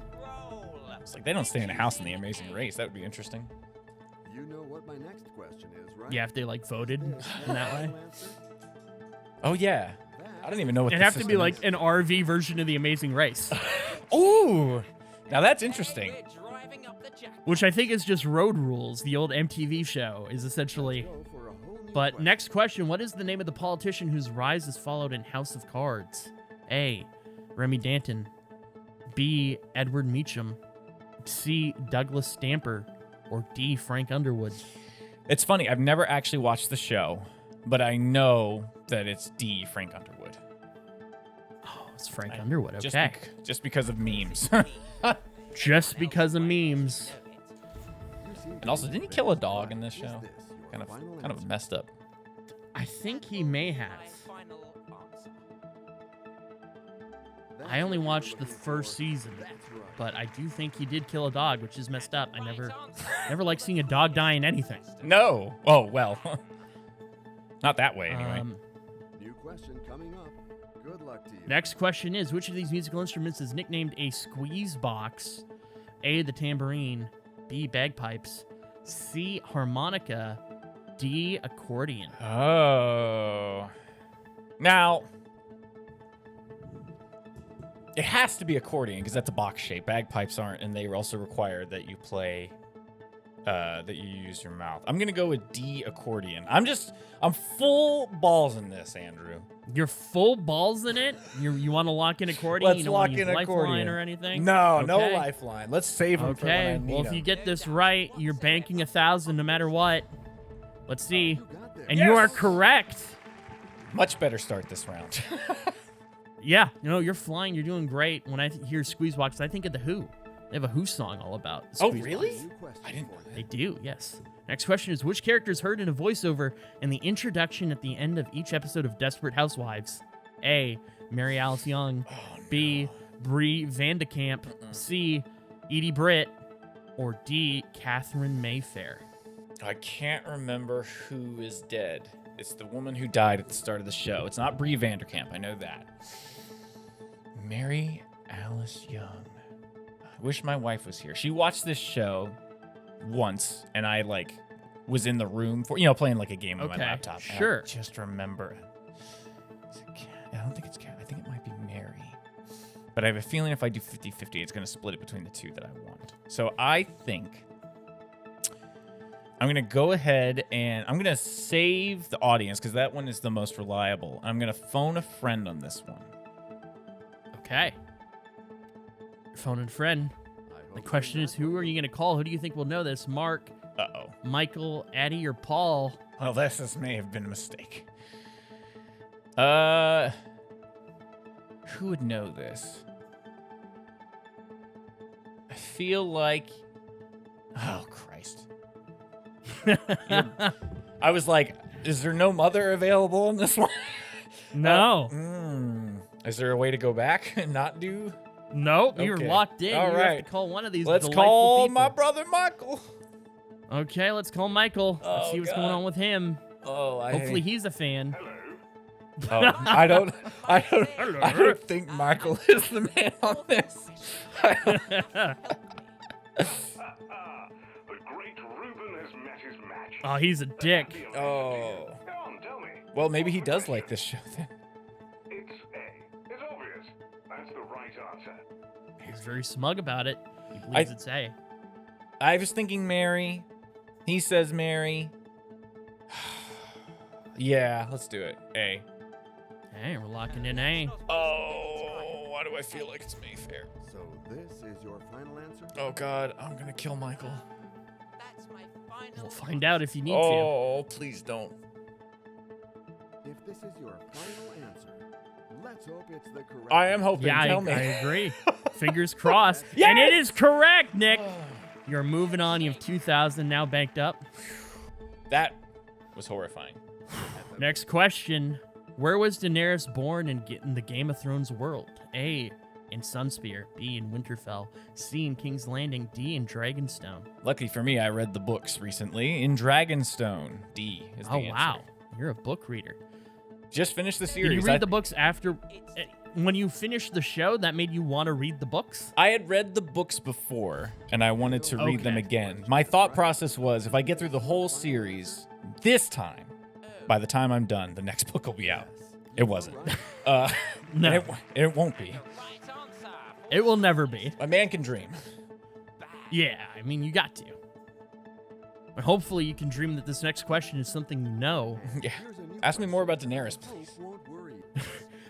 It's like they don't stay in a house in The Amazing Race. That would be interesting. You know what my next question is, right? Yeah, if they like voted in that way. Oh, yeah. I don't even know what It'd the have to be system like is. an RV version of The Amazing Race, Ooh. Now that's interesting. which I think is just Road Rules, the old MTV show, is essentially. Go for a whole new But question. next question, what is the name of the politician whose rise is followed in House of Cards? A, Remy Danton. B, Edward Meacham. C, Douglas Stamper. Or D, Frank Underwood. It's funny. I've never actually watched the show, but I know that it's D, Frank Underwood. Oh, it's Frank Underwood. Just Okay. just because of memes. Just because of memes. You seem to And also, be didn't he very kill a dog right. in this Is show? this your Kind final of answer? messed up. I think he may have. That's I only what you're watched the looking first for. season, That's right. but I do think he did kill a dog, which is messed up. I never like seeing a dog die in anything. No. Oh well. Not that way anyway. New question coming up. Good luck to you. Next question is, which of these musical instruments is nicknamed a squeeze box? A, the tambourine. B, bagpipes. C, harmonica. D, accordion. Oh. Now, it has to be accordion because that's a box shape. Bagpipes aren't, and they also require that you play, that you use your mouth. I'm gonna go with D, accordion. I'm full balls in this, Andrew. You're full balls in it? You want to lock in accordion? Let's you don't wanna lock use in lifeline accordion. or anything? No, no Okay. lifeline. Let's save them for when I Okay, need well, if you 'em. get this right, you're banking 1,000 no matter what. Let's see. You got there. And you are correct. Much better start this round. Yeah, you're flying. You're doing great. When I hear squeeze box, I think of the Who. They have a Who song all about Oh, squeeze really? box. New question I didn't- for you. They do, yes. Next question is, which character is heard in a voiceover in the introduction at the end of each episode of Desperate Housewives? A, Mary Alice Young. B, Brie Vandekamp. C, Edie Britt. Or D, Catherine Mayfair. I can't remember who is dead. It's the woman who died at the start of the show. It's not Brie Vanderkamp. I know that. Mary Alice Young. I wish my wife was here. She watched this show once, and I was in the room for, playing like a game on my laptop. And Sure. I just remember. I don't think it's Cat. I think it might be Mary. But I have a feeling if I do 50-50, it's going to split it between the two that I want. So I think I'm going to go ahead and I'm going to save the audience because that one is the most reliable. I'm going to phone a friend on this one. Okay. Phone and friend. The question is, who are you going to call? Who do you think will know this? Mark, Uh-oh. Michael, Addie, or Paul? Well, this may have been a mistake. Who would know this? I feel like... Oh, Christ. I was like, is there no mother available in this one? No. Is there a way to go back and not do... Nope, you're Okay. locked in. All you right. have to call one of these Let's delightful call people. my brother Michael. Okay, let's call Michael. Let's Oh, see what's God. going on with him. Oh, Hopefully he's a fan. I don't think Michael is the man on this. The great Reuben has met his match. Oh, he's a dick. Oh. Go on, tell me. Well, maybe he does like this show then. It's A. It's obvious. That's the right answer. He's very smug about it. He believes it's A. I was thinking Mary. He says Mary. Yeah, let's do it. A. Hey, we're locking in A. Oh, why do I feel like it's Mayfair? So this is your final answer? Oh, God, I'm going to kill Michael. We'll find out if you need to. Oh, please don't. If this is your final answer, let's hope it's the correct I am hoping. Yeah, Tell I me. agree. Fingers crossed. Yes! And it is correct, Nick. You're moving on. You have 2,000 now banked up. That was horrifying. Next question. Where was Daenerys born in the Game of Thrones world? A, in Sunspear. B, in Winterfell. C, in King's Landing. D, in Dragonstone. Lucky for me, I read the books recently in Dragonstone. D is the Oh, answer. wow. You're a book reader. Just finished the series. Did you read the books after... When you finished the show, that made you want to read the books? I had read the books before, and I wanted to read them again. My thought process was, if I get through the whole series this time, by the time I'm done, the next book will be out. It wasn't. No. And it won't be. It will never be. A man can dream. Yeah, I mean, you got to. But hopefully you can dream that this next question is something you know. Yeah. Ask me more about Daenerys, please.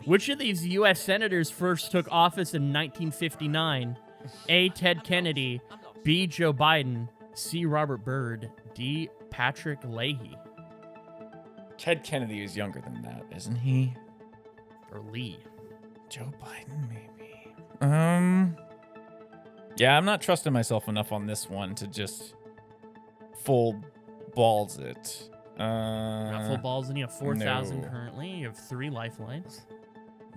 Which of these U.S. senators first took office in 1959? A, Ted Kennedy. B, Joe Biden. C, Robert Byrd. D, Patrick Leahy. Ted Kennedy is younger than that, isn't he? Or Lee. Joe Biden, maybe. Yeah, I'm not trusting myself enough on this one to just full balls it. Got full balls and you have 4,000 no. currently. You have 3 lifelines.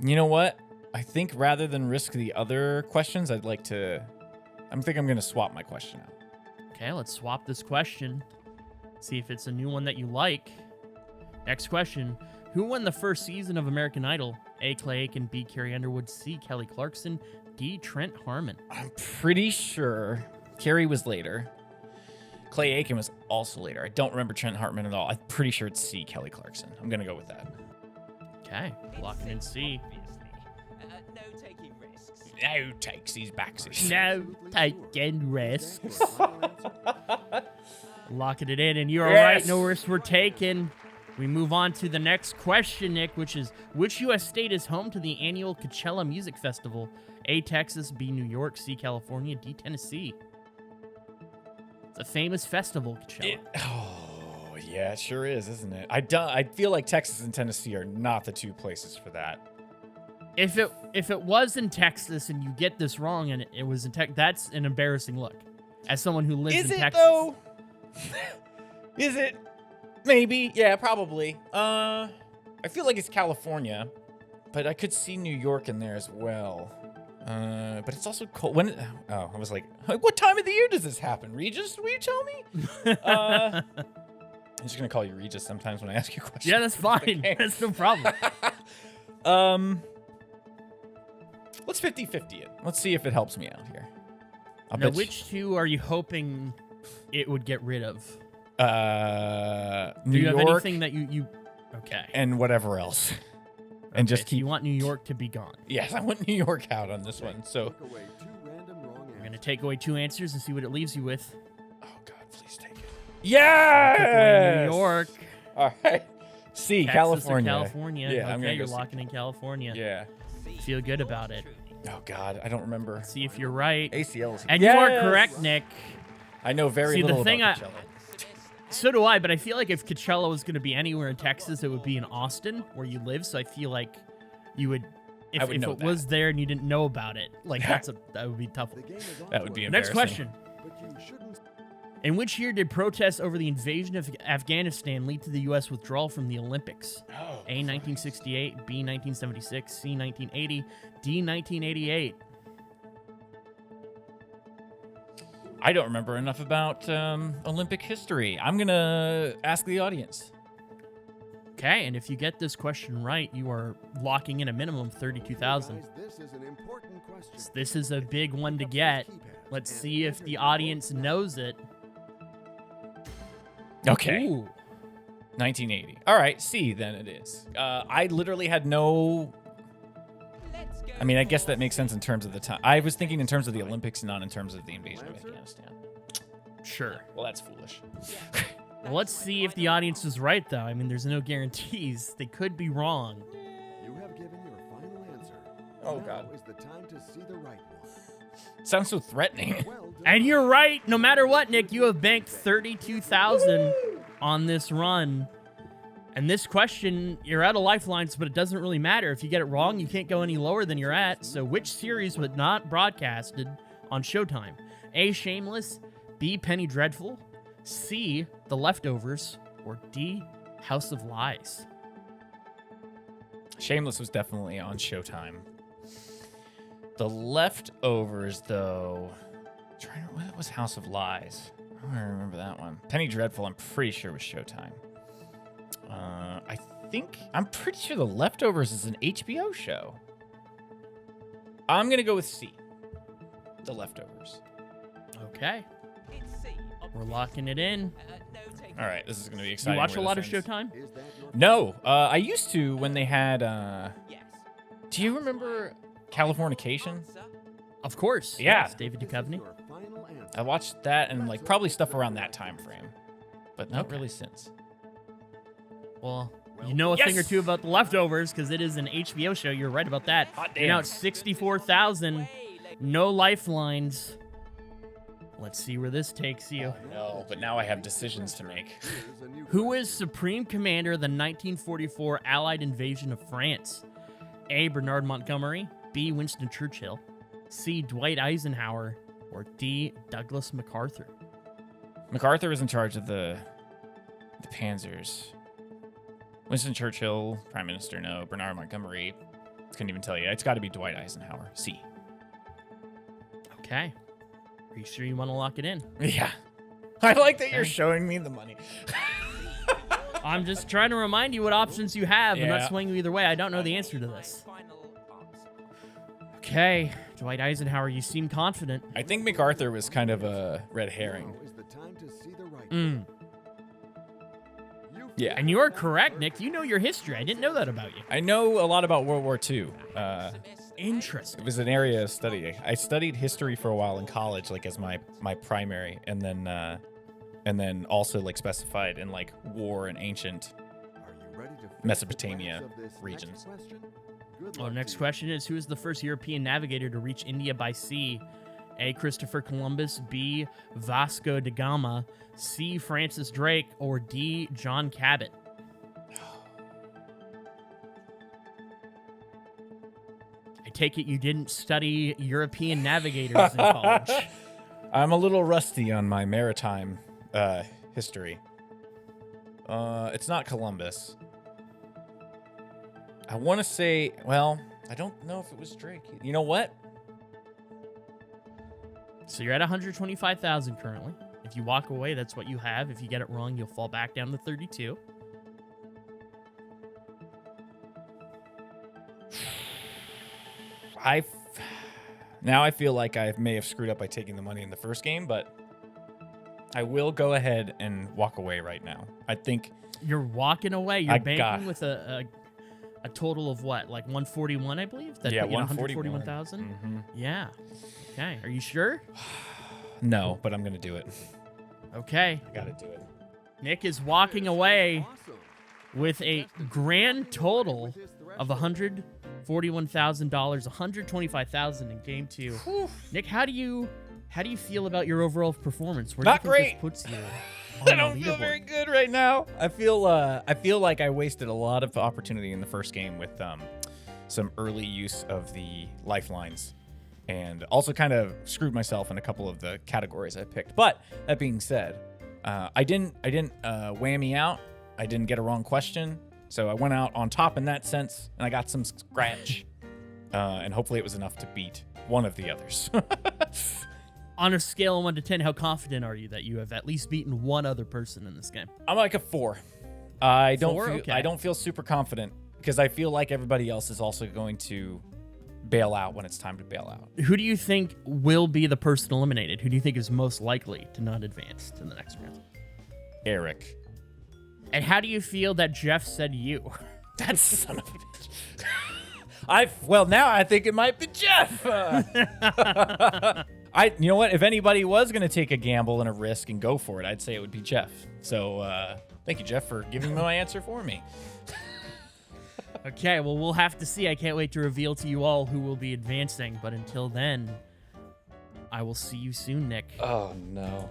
You know what? I think rather than risk the other questions, I think I'm going to swap my question out. Okay, let's swap this question. See if it's a new one that you like. Next question. Who won the first season of American Idol? A, Clay Aiken. B, Carrie Underwood. C, Kelly Clarkson. D, Trent Harmon. I'm pretty sure Carrie was later. Clay Aiken was also later. I don't remember Trent Hartman at all. I'm pretty sure it's C, Kelly Clarkson. I'm going to go with that. Okay, locking in C. No taking risks. No takesies backsies. No taking risks. Locking it in, and you are Yes. right. No risks were taken. We move on to the next question, Nick, which is, which U.S. state is home to the annual Coachella Music Festival? A, Texas. B, New York. C, California. D, Tennessee. It's a famous festival, Coachella. Oh, yeah, it sure is, isn't it? I feel like Texas and Tennessee are not the two places for that. If it was in Texas and you get this wrong and it was in Texas, that's an embarrassing look. As someone who lives Is in it, Texas. though? Is it? Maybe. Yeah, probably. I feel like it's California, but I could see New York in there as well. But it's also cold. I was like, what time of the year does this happen? Regis, will you tell me? I'm just going to call you Regis sometimes when I ask you questions. Yeah, that's fine. Okay. That's no problem. Let's 50-50 it. Let's see if it helps me out here. Now, which two are you hoping it would get rid of? New Do you have York anything that you okay. and whatever else. And just So keep. you want New York to be gone. Yes, I want New York out on this one. So. Take away 2 random wrong We're gonna take away 2 answers and see what it leaves you with. Oh God, please take it. Yes. New York, All right. C, Texas, California. Or California. Yeah, I'm okay, gonna you're go C. locking in California. Yeah. Feel good about it. Oh God, I don't remember. See if you're right. ACLs. And you are correct, Nick. I know very See, the little thing about I- Coachella. So do I, but I feel like if Coachella was going to be anywhere in Texas, it would be in Austin, where you live. So I feel like you would, if, I would if know it that. was there and you didn't know about it, like that would be tough. The game is on That would be foot, Next embarrassing. question. but you shouldn't In which year did protests over the invasion of Afghanistan lead to the U.S. withdrawal from the Olympics? Oh, A, 1968, B, 1976, C, 1980, D, 1988. I don't remember enough about Olympic history. I'm gonna ask the audience. Okay, and if you get this question right, you are locking in a minimum of 32,000. Guys, this is an important question. This is a big one to get. Let's see if the audience knows it. Okay. Ooh. 1980. All right, C then it is. I literally had no. I mean, I guess that makes sense in terms of the time. I was thinking in terms of the Olympics, not in terms of the invasion of Afghanistan. Sure. Well, that's foolish. Well, let's see if the audience is right, though. I mean, there's no guarantees. They could be wrong. You have given your final answer. Oh, Now God. is the time to see the right one. Sounds so threatening. Well done. And you're right. No matter what, Nick, you have banked 32,000 on this run. And this question, you're out of lifelines, but it doesn't really matter. If you get it wrong, you can't go any lower than you're at. So which series was not broadcasted on Showtime? A, Shameless, B, Penny Dreadful, C, The Leftovers, or D, House of Lies? Shameless was definitely on Showtime. The Leftovers, though. What was House of Lies? I don't remember that one. Penny Dreadful, I'm pretty sure was Showtime. I'm pretty sure The Leftovers is an HBO show. I'm going to go with C. The Leftovers. Okay. We're locking it in. All right, this is going to be You exciting. watch a where lot of this ends. Showtime? Is that your No, I used to when they had. Do you remember Californication? Of course. Yeah. Yes, David Duchovny. your final answer? I watched that and like probably stuff around that time frame, but not Okay. really since. Well, you know a thing or Yes! two about The Leftovers because it is an HBO show. You're right about that. Hot You're now damn. at 64,000. No lifelines. Let's see where this takes you. No, but now I have decisions to make. Here's a new Who is Supreme Commander of the 1944 Allied invasion of France? A, Bernard Montgomery, B, Winston Churchill, C, Dwight Eisenhower, or D, Douglas MacArthur? MacArthur was in charge of the Panzers. Winston Churchill, Prime Minister, no. Bernard Montgomery, couldn't even tell you. It's got to be Dwight Eisenhower. C. Okay. Are you sure you want to lock it in? Yeah. I like that you're Okay. showing me the money. I'm just trying to remind you what options you have. I'm not Yeah. swinging you either way. I don't know the answer to this. Okay. Dwight Eisenhower, you seem confident. I think MacArthur was kind of a red herring. Now is the time to see the right Mm. one. You Yeah. And you're correct, Nick. You know your history. I didn't know that about you. I know a lot about World War II. Interesting. It was an area of study. I studied history for a while in college, like as my primary, and then also like specified in like war and ancient. Are you ready to face Mesopotamia the facts of this regions. next question? Good Oh, luck next to you. question is, who is the first European navigator to reach India by sea? A, Christopher Columbus, B, Vasco da Gama, C, Francis Drake, or D, John Cabot? I take it you didn't study European navigators in college. I'm a little rusty on my maritime history. It's not Columbus. I want to say, well, I don't know if it was Drake. You know what? So you're at 125,000 currently. If you walk away, that's what you have. If you get it wrong, you'll fall back down to 32. Now I feel like I may have screwed up by taking the money in the first game, but I will go ahead and walk away right now. I think You're walking away. You're I banking got- with a total of what, like 141, I believe. That Yeah, put you at 141,000. 141,000. Yeah. Okay. Are you sure? no, but I'm gonna do it. Okay. I gotta do it. Nick is walking away with a grand total of $141,000, $125,000 in game 2. Nick, how do you feel about your overall performance? Where Not do you think great. this puts you? I on the don't feel leaderboard? very good right now. I feel like I wasted a lot of opportunity in the first game with some early use of the lifelines, and also kind of screwed myself in a couple of the categories I picked. But that being said, I didn't whammy out. I didn't get a wrong question, so I went out on top in that sense, and I got some scratch, and hopefully it was enough to beat one of the others. On a scale of 1 to 10, how confident are you that you have at least beaten one other person in this game? I'm like a 4. I don't 4? feel Okay. I don't feel super confident because I feel like everybody else is also going to bail out when it's time to bail out. Who do you think will be the person eliminated? Who do you think is most likely to not advance to the next round? Eric. And how do you feel that Geoff said you? That son of a bitch. Now I think it might be Geoff. You know what? If anybody was going to take a gamble and a risk and go for it, I'd say it would be Geoff. So thank you, Geoff, for giving me my answer for me. Okay, well, we'll have to see. I can't wait to reveal to you all who will be advancing. But until then, I will see you soon, Nick. Oh, no.